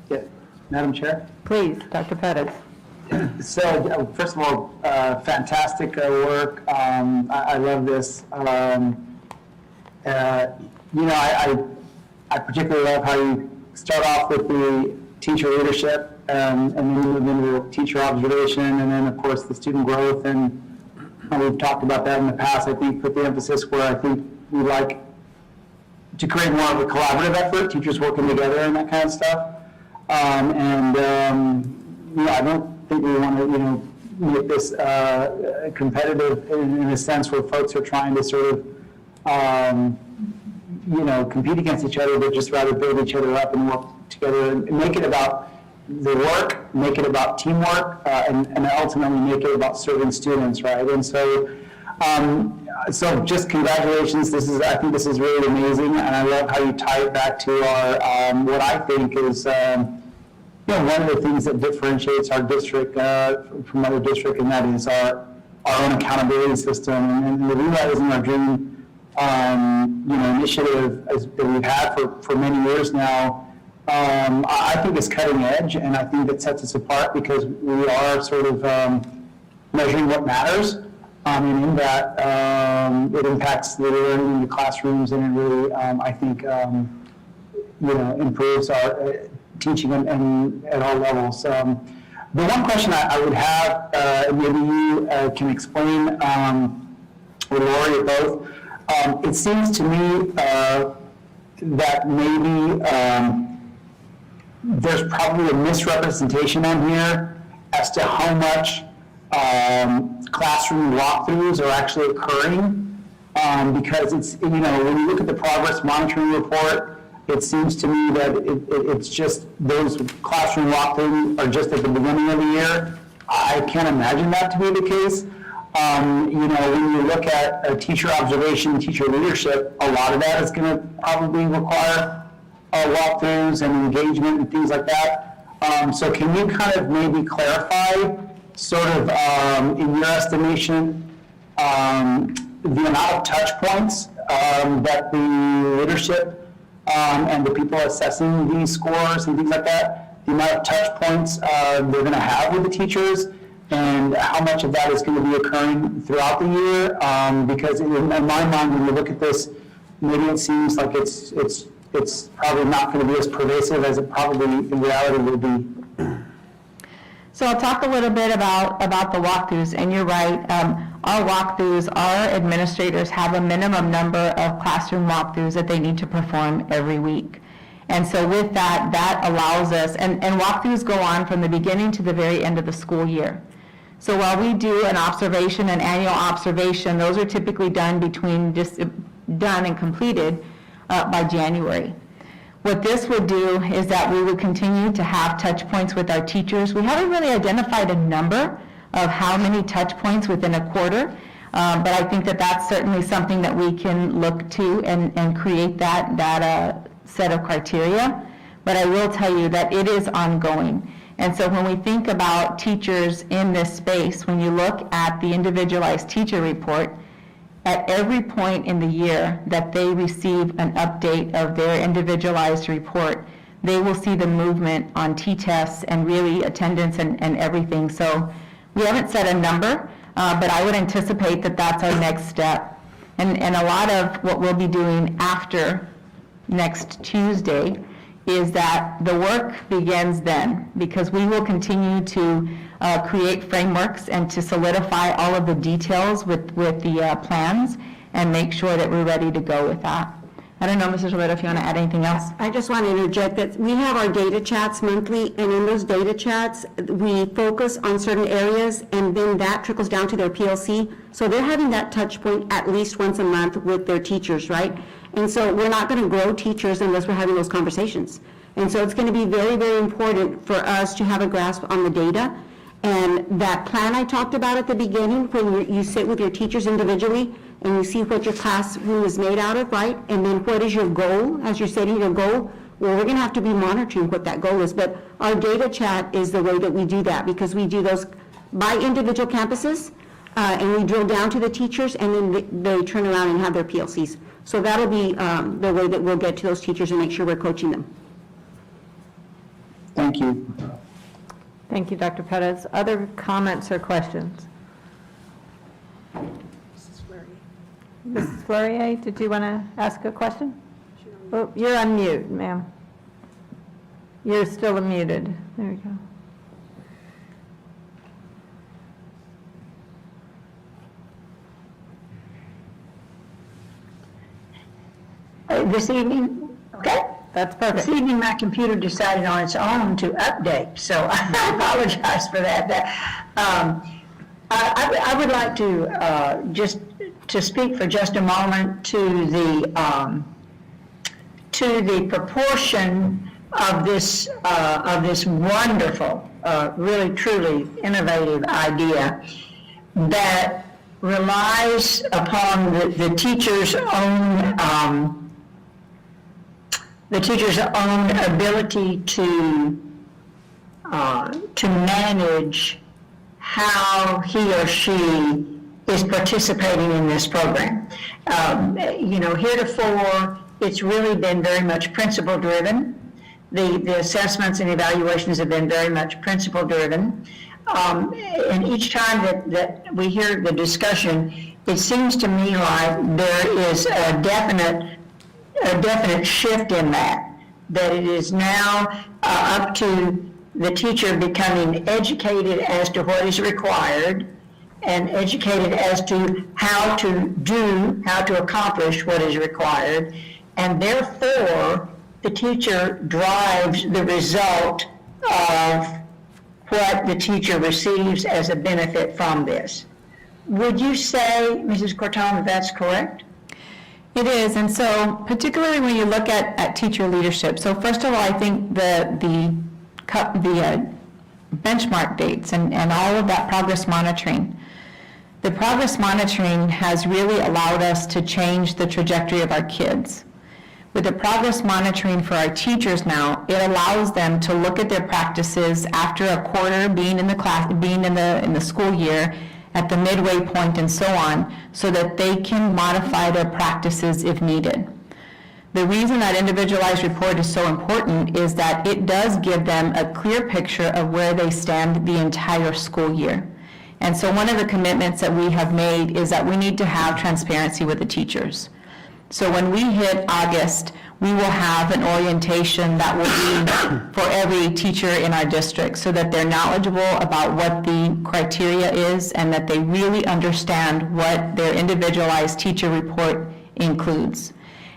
Yeah. Madam Chair? Please, Dr. Pettis. So, first of all, fantastic work. I love this. I particularly love how you start off with the teacher leadership and then move into teacher observation and then, of course, the student growth. And we've talked about that in the past. I think put the emphasis where I think we like to create more of a collaborative effort, teachers working together and that kind of stuff. I don't think we want to, make this competitive in a sense where folks are trying to sort of, compete against each other, but just rather build each other up and work together and make it about the work, make it about teamwork, and ultimately make it about serving students, right? And so, so just congratulations. I think this is really amazing, and I love how you tie it back to our, what I think is, one of the things that differentiates our district from other districts, and that is our own accountability system. And the Realizing Our Dream, initiative that we've had for many years now, I think is cutting edge, and I think that sets us apart because we are sort of measuring what matters. And in that, it impacts the learning in the classrooms, and it really, I think, improves our teaching and at all levels. The one question I would have, maybe you can explain, or Lori or both, it seems to me that maybe there's probably a misrepresentation on here as to how much classroom walkthroughs are actually occurring, because it's, when you look at the progress monitoring report, it seems to me that it's just those classroom walkthroughs are just at the beginning of the year. I can't imagine that to be the case. When you look at teacher observation, teacher leadership, a lot of that is going to probably require walkthroughs and engagement and things like that. So can you kind of maybe clarify, sort of, in your estimation, the amount of touch points that the leadership and the people assessing these scores and things like that, the amount of touch points they're going to have with the teachers, and how much of that is going to be occurring throughout the year? Because in my mind, when you look at this, maybe it seems like it's probably not going to be as pervasive as it probably in reality will be. So I'll talk a little bit about the walkthroughs, and you're right. Our walkthroughs, our administrators have a minimum number of classroom walkthroughs that they need to perform every week. And so with that, that allows us, and walkthroughs go on from the beginning to the very end of the school year. So while we do an annual observation, those are typically done and completed by January. What this would do is that we would continue to have touch points with our teachers. We haven't really identified a number of how many touch points within a quarter. But I think that that's certainly something that we can look to and create that set of criteria. But I will tell you that it is ongoing. And so when we think about teachers in this space, when you look at the individualized teacher report, at every point in the year that they receive an update of their individualized report, they will see the movement on T-tests and really attendance and everything. So we haven't set a number, but I would anticipate that that's our next step. And a lot of what we'll be doing after next Tuesday is that the work begins then, because we will continue to create frameworks and to solidify all of the details with the plans and make sure that we're ready to go with that. I don't know, Mrs. Roberta, if you want to add anything else? I just want to interject that we have our data chats monthly, and in those data chats, we focus on certain areas, and then that trickles down to their PLC. So they're having that touch point at least once a month with their teachers, right? And so we're not going to grow teachers unless we're having those conversations. And so it's going to be very, very important for us to have a grasp on the data. And that plan I talked about at the beginning, when you sit with your teachers individually and you see what your classroom is made out of, right? And then what is your goal as you're setting your goal? Well, we're going to have to be monitoring what that goal is. But our data chat is the way that we do that, because we do those by individual campuses, and we drill down to the teachers, and then they turn around and have their PLCs. So that'll be the way that we'll get to those teachers and make sure we're coaching them. Thank you. Thank you, Dr. Perez. Other comments or questions? Mrs. Fleury, did you want to ask a question? Oh, you're on mute, ma'am. You're still muted. There you go. This evening, okay? That's perfect. This evening, my computer decided on its own to update, so I apologize for that. I would like to just to speak for just a moment to the proportion of this wonderful, really truly innovative idea that relies upon the teacher's own ability to manage how he or she is participating in this program. Heretofore, it's really been very much principle-driven. The assessments and evaluations have been very much principle-driven. And each time that we hear the discussion, it seems to me like there is a definite shift in that it is now up to the teacher becoming educated as to what is required and educated as to how to accomplish what is required, and therefore the teacher drives the result of what the teacher receives as a benefit from this. Would you say, Mrs. Corton, that's correct? It is, and so particularly when you look at teacher leadership, so first of all, I think the benchmark dates and all of that progress monitoring, the progress monitoring has really allowed us to change the trajectory of our kids. With the progress monitoring for our teachers now, it allows them to look at their practices after a quarter being in the class, being in the school year, at the midway point and so on, so that they can modify their practices if needed. The reason that individualized report is so important is that it does give them a clear picture of where they stand the entire school year. And so one of the commitments that we have made is that we need to have transparency with the teachers. So when we hit August, we will have an orientation that will be for every teacher in our district so that they're knowledgeable about what the criteria is and that they really understand what their individualized teacher report includes.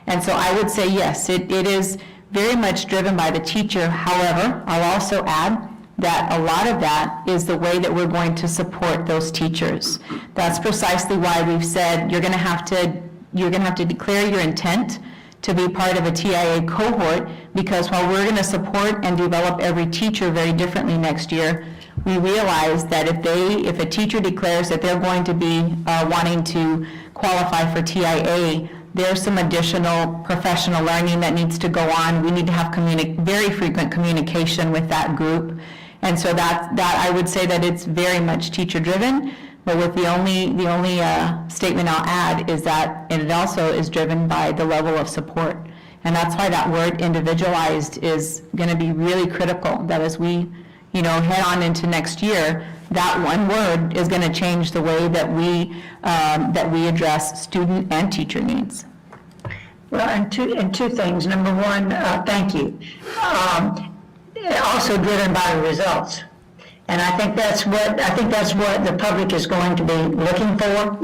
And so I would say, yes, it is very much driven by the teacher. However, I'll also add that a lot of that is the way that we're going to support those teachers. That's precisely why we've said you're going to have to declare your intent to be part of a TIA cohort, because while we're going to support and develop every teacher very differently next year, we realize that if a teacher declares that they're going to be wanting to qualify for TIA, there's some additional professional learning that needs to go on. We need to have very frequent communication with that group. And so that I would say that it's very much teacher-driven, but with the only statement I'll add is that it also is driven by the level of support. And that's why that word individualized is going to be really critical, that as we head on into next year, that one word is going to change the way that we address student and teacher needs. Well, and two things. Number one, thank you. Also driven by the results. And I think that's what the public is going to be looking for,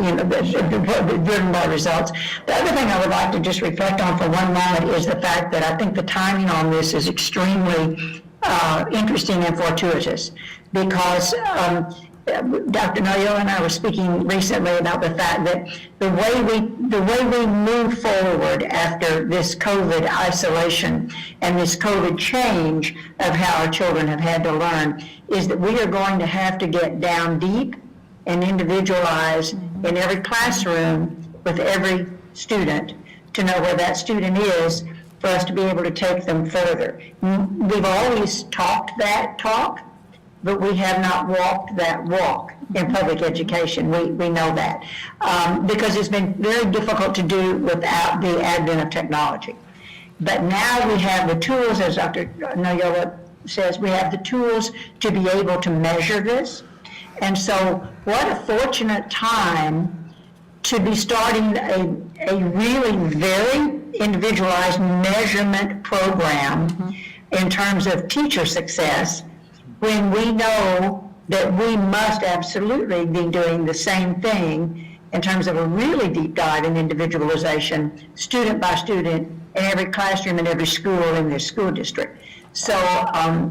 driven by results. The other thing I would like to just reflect on for one moment is the fact that I think the timing on this is extremely interesting and fortuitous, because Dr. Noyola and I were speaking recently about the fact that the way we move forward after this COVID isolation and this COVID change of how our children have had to learn is that we are going to have to get down deep and individualize in every classroom with every student to know where that student is for us to be able to take them further. We've always talked that talk, but we have not walked that walk in public education. We know that. Because it's been very difficult to do without the advent of technology. But now we have the tools, as Dr. Noyola says, we have the tools to be able to measure this. And so what a fortunate time to be starting a really very individualized measurement program in terms of teacher success, when we know that we must absolutely be doing the same thing in terms of a really deep dive in individualization, student by student, in every classroom in every school in this school district. So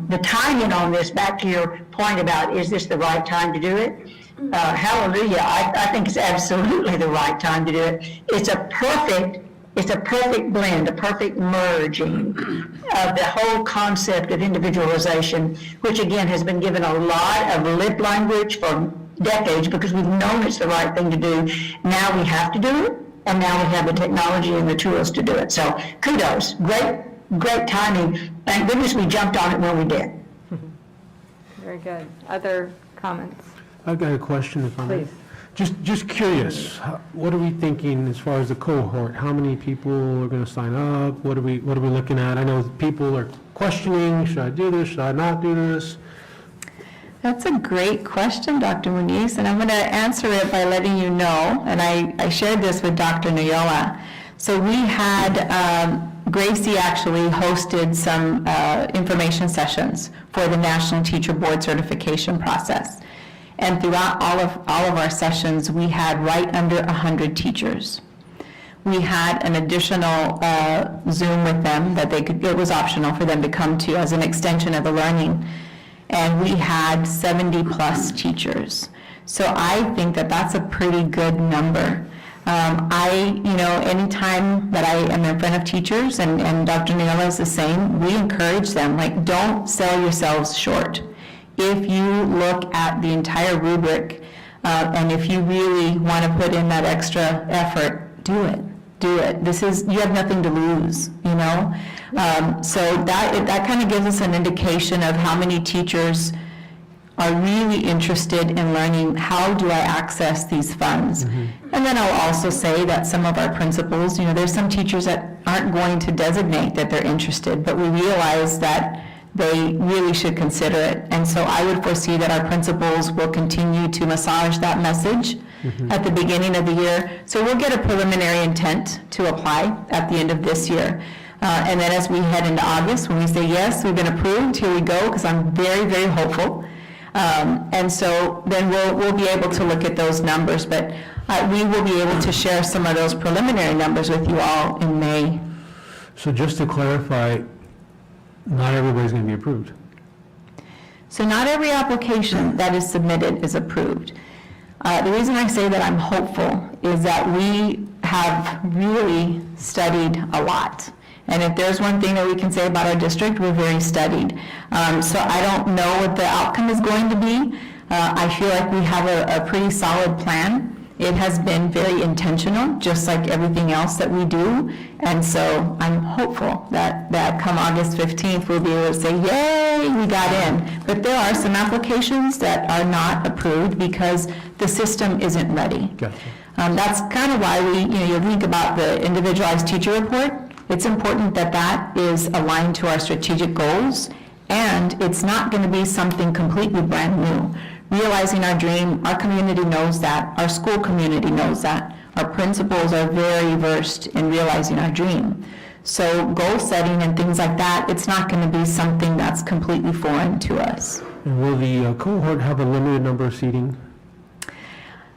the timing on this, back to your point about is this the right time to do it? Hallelujah, I think it's absolutely the right time to do it. It's a perfect blend, a perfect merging of the whole concept of individualization, which again has been given a lot of lip language for decades because we've known it's the right thing to do. Now we have to do it, and now we have the technology and the tools to do it. So kudos, great timing. Thank goodness we jumped on it when we did. Very good. Other comments? I've got a question, if I may. Please. Just curious, what are we thinking as far as the cohort? How many people are going to sign up? What are we looking at? I know people are questioning, should I do this, should I not do this? That's a great question, Dr. Muniz, and I'm going to answer it by letting you know, and I shared this with Dr. Noyola. So we had, Gracie actually hosted some information sessions for the National Teacher Board certification process. And throughout all of our sessions, we had right under 100 teachers. We had an additional Zoom with them that it was optional for them to come to as an extension of the learning. And we had 70 plus teachers. So I think that that's a pretty good number. Anytime that I am in front of teachers, and Dr. Noyola is the same, we encourage them, don't sell yourselves short. If you look at the entire rubric, and if you really want to put in that extra effort, do it. You have nothing to lose, So that kind of gives us an indication of how many teachers are really interested in learning how do I access these funds. And then I'll also say that some of our principals, there's some teachers that aren't going to designate that they're interested, but we realize that they really should consider it. And so I would foresee that our principals will continue to massage that message at the beginning of the year. So we'll get a preliminary intent to apply at the end of this year. And then as we head into August, when we say, yes, we've been approved, here we go, because I'm very, very hopeful. And so then we'll be able to look at those numbers, but we will be able to share some of those preliminary numbers with you all in May. So just to clarify, not everybody's going to be approved. So not every application that is submitted is approved. The reason I say that I'm hopeful is that we have really studied a lot. And if there's one thing that we can say about our district, we're very studied. So I don't know what the outcome is going to be. I feel like we have a pretty solid plan. It has been very intentional, just like everything else that we do. And so I'm hopeful that come August 15th, we'll be able to say, yay, we got in. But there are some applications that are not approved because the system isn't ready. Gotcha. That's kind of why you think about the individualized teacher report. It's important that that is aligned to our strategic goals, and it's not going to be something completely brand new. Realizing our dream, our community knows that, our school community knows that, our principals are very versed in realizing our dream. So goal setting and things like that, it's not going to be something that's completely foreign to us. And will the cohort have a limited number of seating?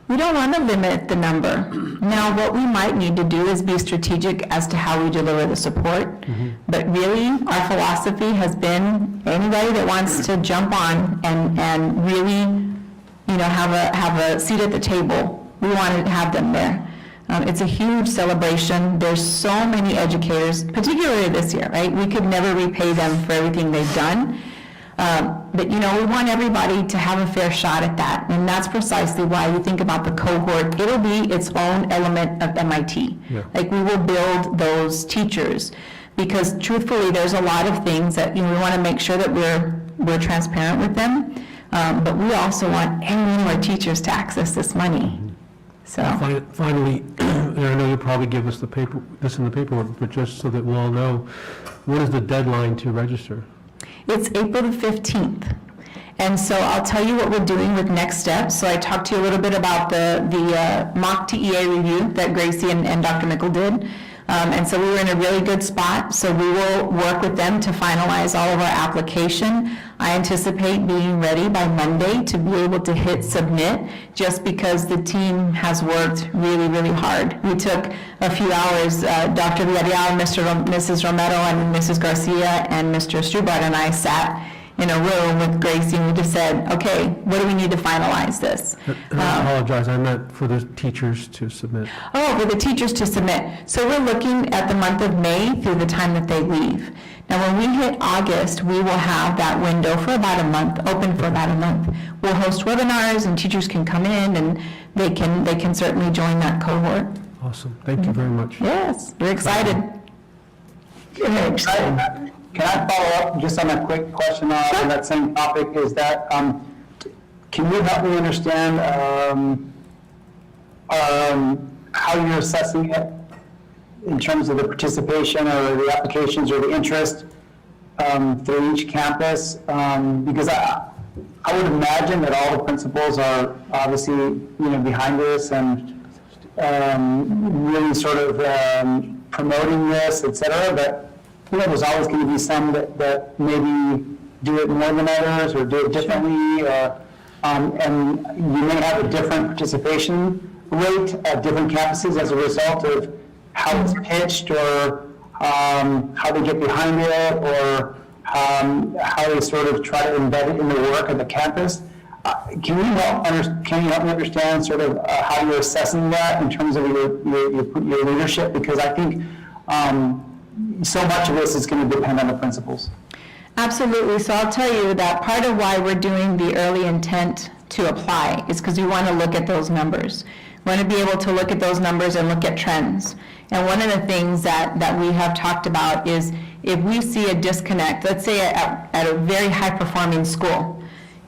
We don't want to limit the number. Now, what we might need to do is be strategic as to how we deliver the support. But really, our philosophy has been anybody that wants to jump on and really, have a seat at the table, we want to have them there. It's a huge celebration. There's so many educators, particularly this year, right? We could never repay them for everything they've done. But we want everybody to have a fair shot at that, and that's precisely why we think about the cohort. It'll be its own element of MIT. Yeah. Like, we will build those teachers, because truthfully, there's a lot of things that we want to make sure that we're transparent with them, but we also want any more teachers to access this money. So Finally, and I know you'll probably give us this in the paperwork, but just so that we'll all know, what is the deadline to register? it's April the 15th. And so I'll tell you what we're doing with next steps. So I talked to you a little bit about the mock TEA review that Gracie and Dr. Mickle did. And so we were in a really good spot. So we will work with them to finalize all of our application. I anticipate being ready by Monday to be able to hit submit, just because the team has worked really, really hard. We took a few hours, Dr. Villarreal, Mrs. Romero, and Mrs. Garcia, and Mr. Strubart and I sat in a room with Gracie, and we just said, okay, what do we need to finalize this? And I apologize, I meant for the teachers to submit. Oh, for the teachers to submit. So we're looking at the month of May through the time that they leave. Now, when we hit August, we will have that window for about a month, open for about a month. We'll host webinars, and teachers can come in, and they can certainly join that cohort. Awesome, thank you very much. Yes, we're excited. Can I follow up just on a quick question on that same topic? Is that, can you help me understand how you're assessing it in terms of the participation or the applications or the interest through each campus? Because I would imagine that all the principals are obviously behind this and really sort of promoting this, et cetera, but there's always going to be some that maybe do it more than others or do it differently, and you may have a different participation rate at different campuses as a result of how it's pitched or how they get behind it or how they sort of try to embed it in the work of the campus. Can you help me understand sort of how you're assessing that in terms of your leadership? Because I think so much of this is going to depend on the principals. Absolutely. So I'll tell you that part of why we're doing the early intent to apply is because we want to look at those numbers. We want to be able to look at those numbers and look at trends. And one of the things that we have talked about is if we see a disconnect, let's say at a very high-performing school,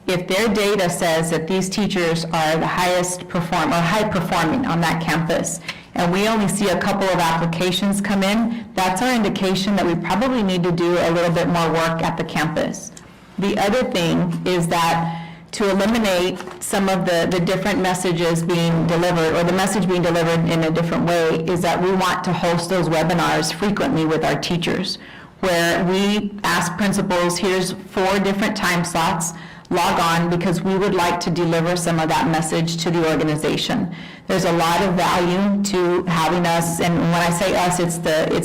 if their data says that these teachers are the highest perform or high-performing on that campus, and we only see a couple of applications come in, that's our indication that we probably need to do a little bit more work at the campus. The other thing is that to eliminate some of the different messages being delivered, or the message being delivered in a different way, is that we want to host those webinars frequently with our teachers, where we ask principals, here's 4 different time slots, log on, because we would like to deliver some of that message to the organization. There's a lot of value to having us, and when I say us, it's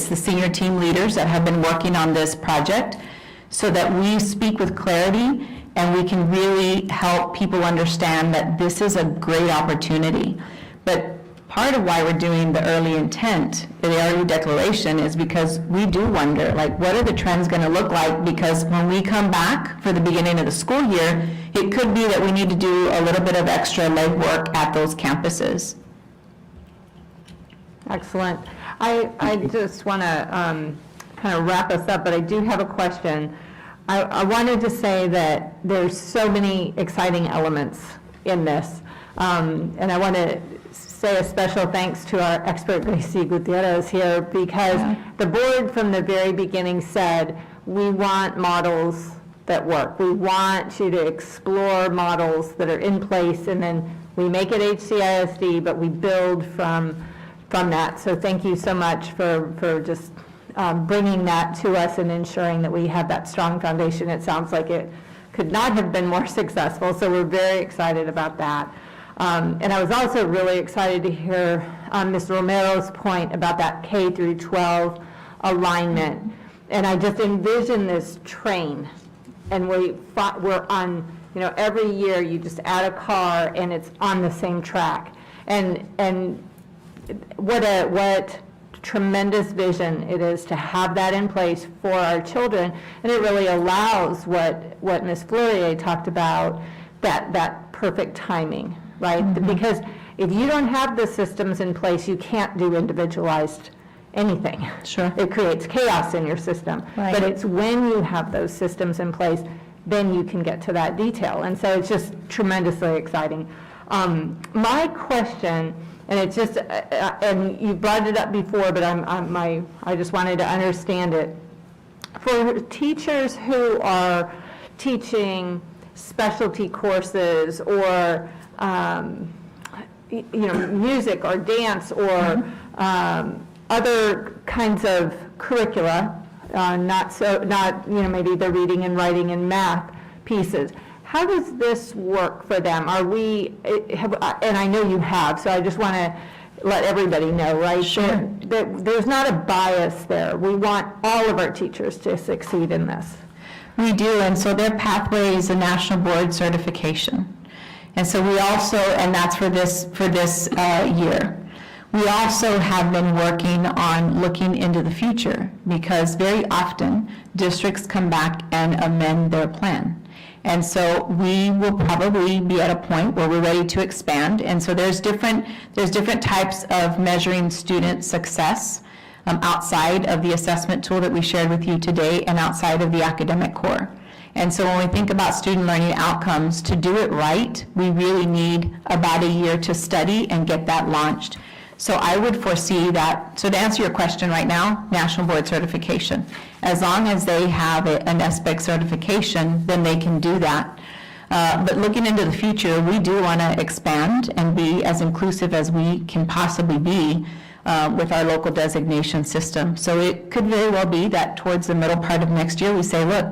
the senior team leaders that have been working on this project, so that we speak with clarity and we can really help people understand that this is a great opportunity. But part of why we're doing the early intent, the early declaration, is because we do wonder, like, what are the trends going to look like? Because when we come back for the beginning of the school year, it could be that we need to do a little bit of extra legwork at those campuses. Excellent. I just want to kind of wrap us up, but I do have a question. I wanted to say that there's so many exciting elements in this, and I want to say a special thanks to our expert Gracie Gutierrez here, because the board from the very beginning said, we want models that work. We want you to explore models that are in place, and then we make it HCISD, but we build from that. So thank you so much for just bringing that to us and ensuring that we have that strong foundation. It sounds like it could not have been more successful, so we're very excited about that. And I was also really excited to hear Ms. Romero's point about that K through 12 alignment. And I just envision this train, and we're on, every year you just add a car and it's on the same track. And what tremendous vision it is to have that in place for our children, and it really allows what Ms. Fleurier talked about, that perfect timing, right? Because if you don't have the systems in place, you can't do individualized anything. Sure. It creates chaos in your system. Right. But it's when you have those systems in place, then you can get to that detail. And so it's just tremendously exciting. My question, and it's just, and you brought it up before, but I just wanted to understand it. For teachers who are teaching specialty courses or, music or dance or other kinds of curricula, not maybe the reading and writing and math pieces. How does this work for them? And I know you have, so I just want to let everybody know, right? Sure. There's not a bias there. We want all of our teachers to succeed in this. We do, and so their pathway is a national board certification. And so we also, and that's for this year. We also have been working on looking into the future, because very often districts come back and amend their plan. And so we will probably be at a point where we're ready to expand. And so there's different types of measuring student success outside of the assessment tool that we shared with you today and outside of the academic core. And so when we think about student learning outcomes, to do it right, we really need about a year to study and get that launched. So I would foresee that, so to answer your question right now, national board certification. As long as they have an SBEC certification, then they can do that. But looking into the future, we do want to expand and be as inclusive as we can possibly be with our local designation system. So it could very well be that towards the middle part of next year, we say, look,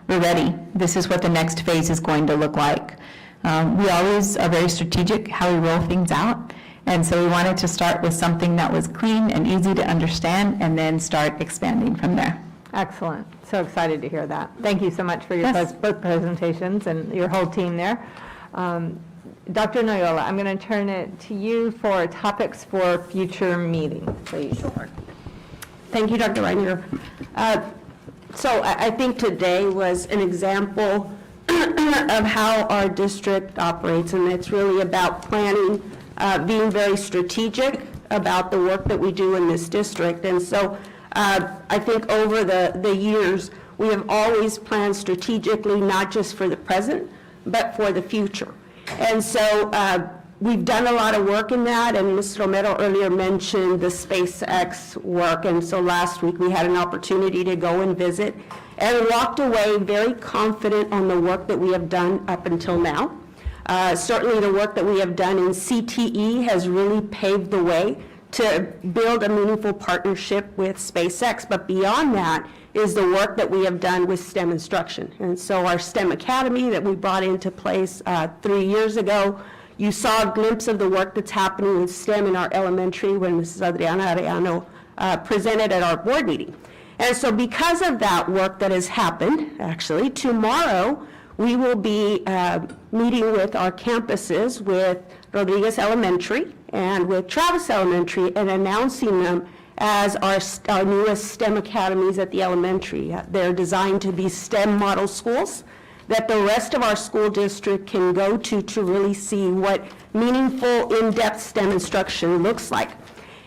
we're ready. This is what the next phase is going to look like. We always are very strategic how we roll things out. And so we wanted to start with something that was clean and easy to understand, and then start expanding from there. Excellent. So excited to hear that. Thank you so much for your both presentations and your whole team there. Dr. Noyola, I'm going to turn it to you for topics for future meetings, please. Sure. Thank you, Dr. Reiniger. So I think today was an example of how our district operates, and it's really about planning, being very strategic about the work that we do in this district. And so I think over the years, we have always planned strategically, not just for the present, but for the future. And so we've done a lot of work in that, and Ms. Romero earlier mentioned the SpaceX work, and so last week we had an opportunity to go and visit and walked away very confident on the work that we have done up until now. Certainly the work that we have done in CTE has really paved the way to build a meaningful partnership with SpaceX, but beyond that is the work that we have done with STEM instruction. And so our STEM Academy that we brought into place 3 years ago, you saw a glimpse of the work that's happening with STEM in our elementary when Mrs. Adriana Arellano presented at our board meeting. And so because of that work that has happened, actually, tomorrow we will be meeting with our campuses, with Rodriguez Elementary and with Travis Elementary, and announcing them as our newest STEM academies at the elementary. They're designed to be STEM model schools that the rest of our school district can go to really see what meaningful, in-depth STEM instruction looks like.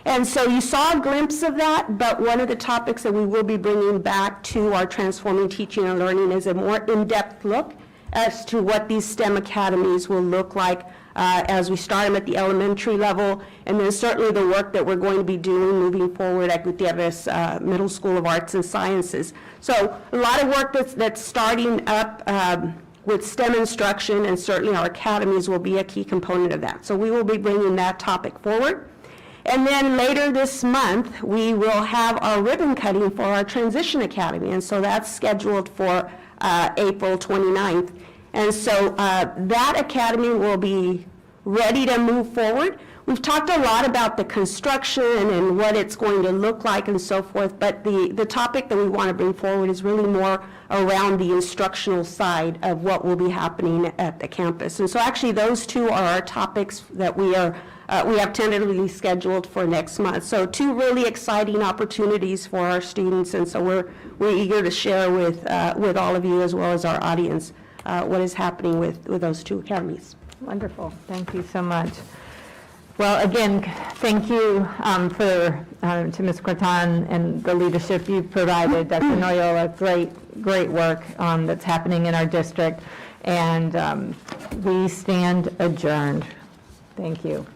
And so you saw a glimpse of that, but one of the topics that we will be bringing back to our Transforming Teaching and Learning is a more in-depth look as to what these STEM academies will look like as we start them at the elementary level, and then certainly the work that we're going to be doing moving forward at Gutierrez Middle School of Arts and Sciences. So a lot of work that's starting up with STEM instruction, and certainly our academies will be a key component of that. So we will be bringing that topic forward. And then later this month, we will have our ribbon cutting for our Transition Academy, and so that's scheduled for April 29th. And so that academy will be ready to move forward. We've talked a lot about the construction and what it's going to look like and so forth, but the topic that we want to bring forward is really more around the instructional side of what will be happening at the campus. And so actually those two are our topics that we have tentatively scheduled for next month. So two really exciting opportunities for our students, and so we're eager to share with all of you as well as our audience what is happening with those two academies. Wonderful. Thank you so much. Well, again, thank you to Ms. Corton and the leadership you've provided. Dr. Noyola, great work that's happening in our district. And we stand adjourned. Thank you.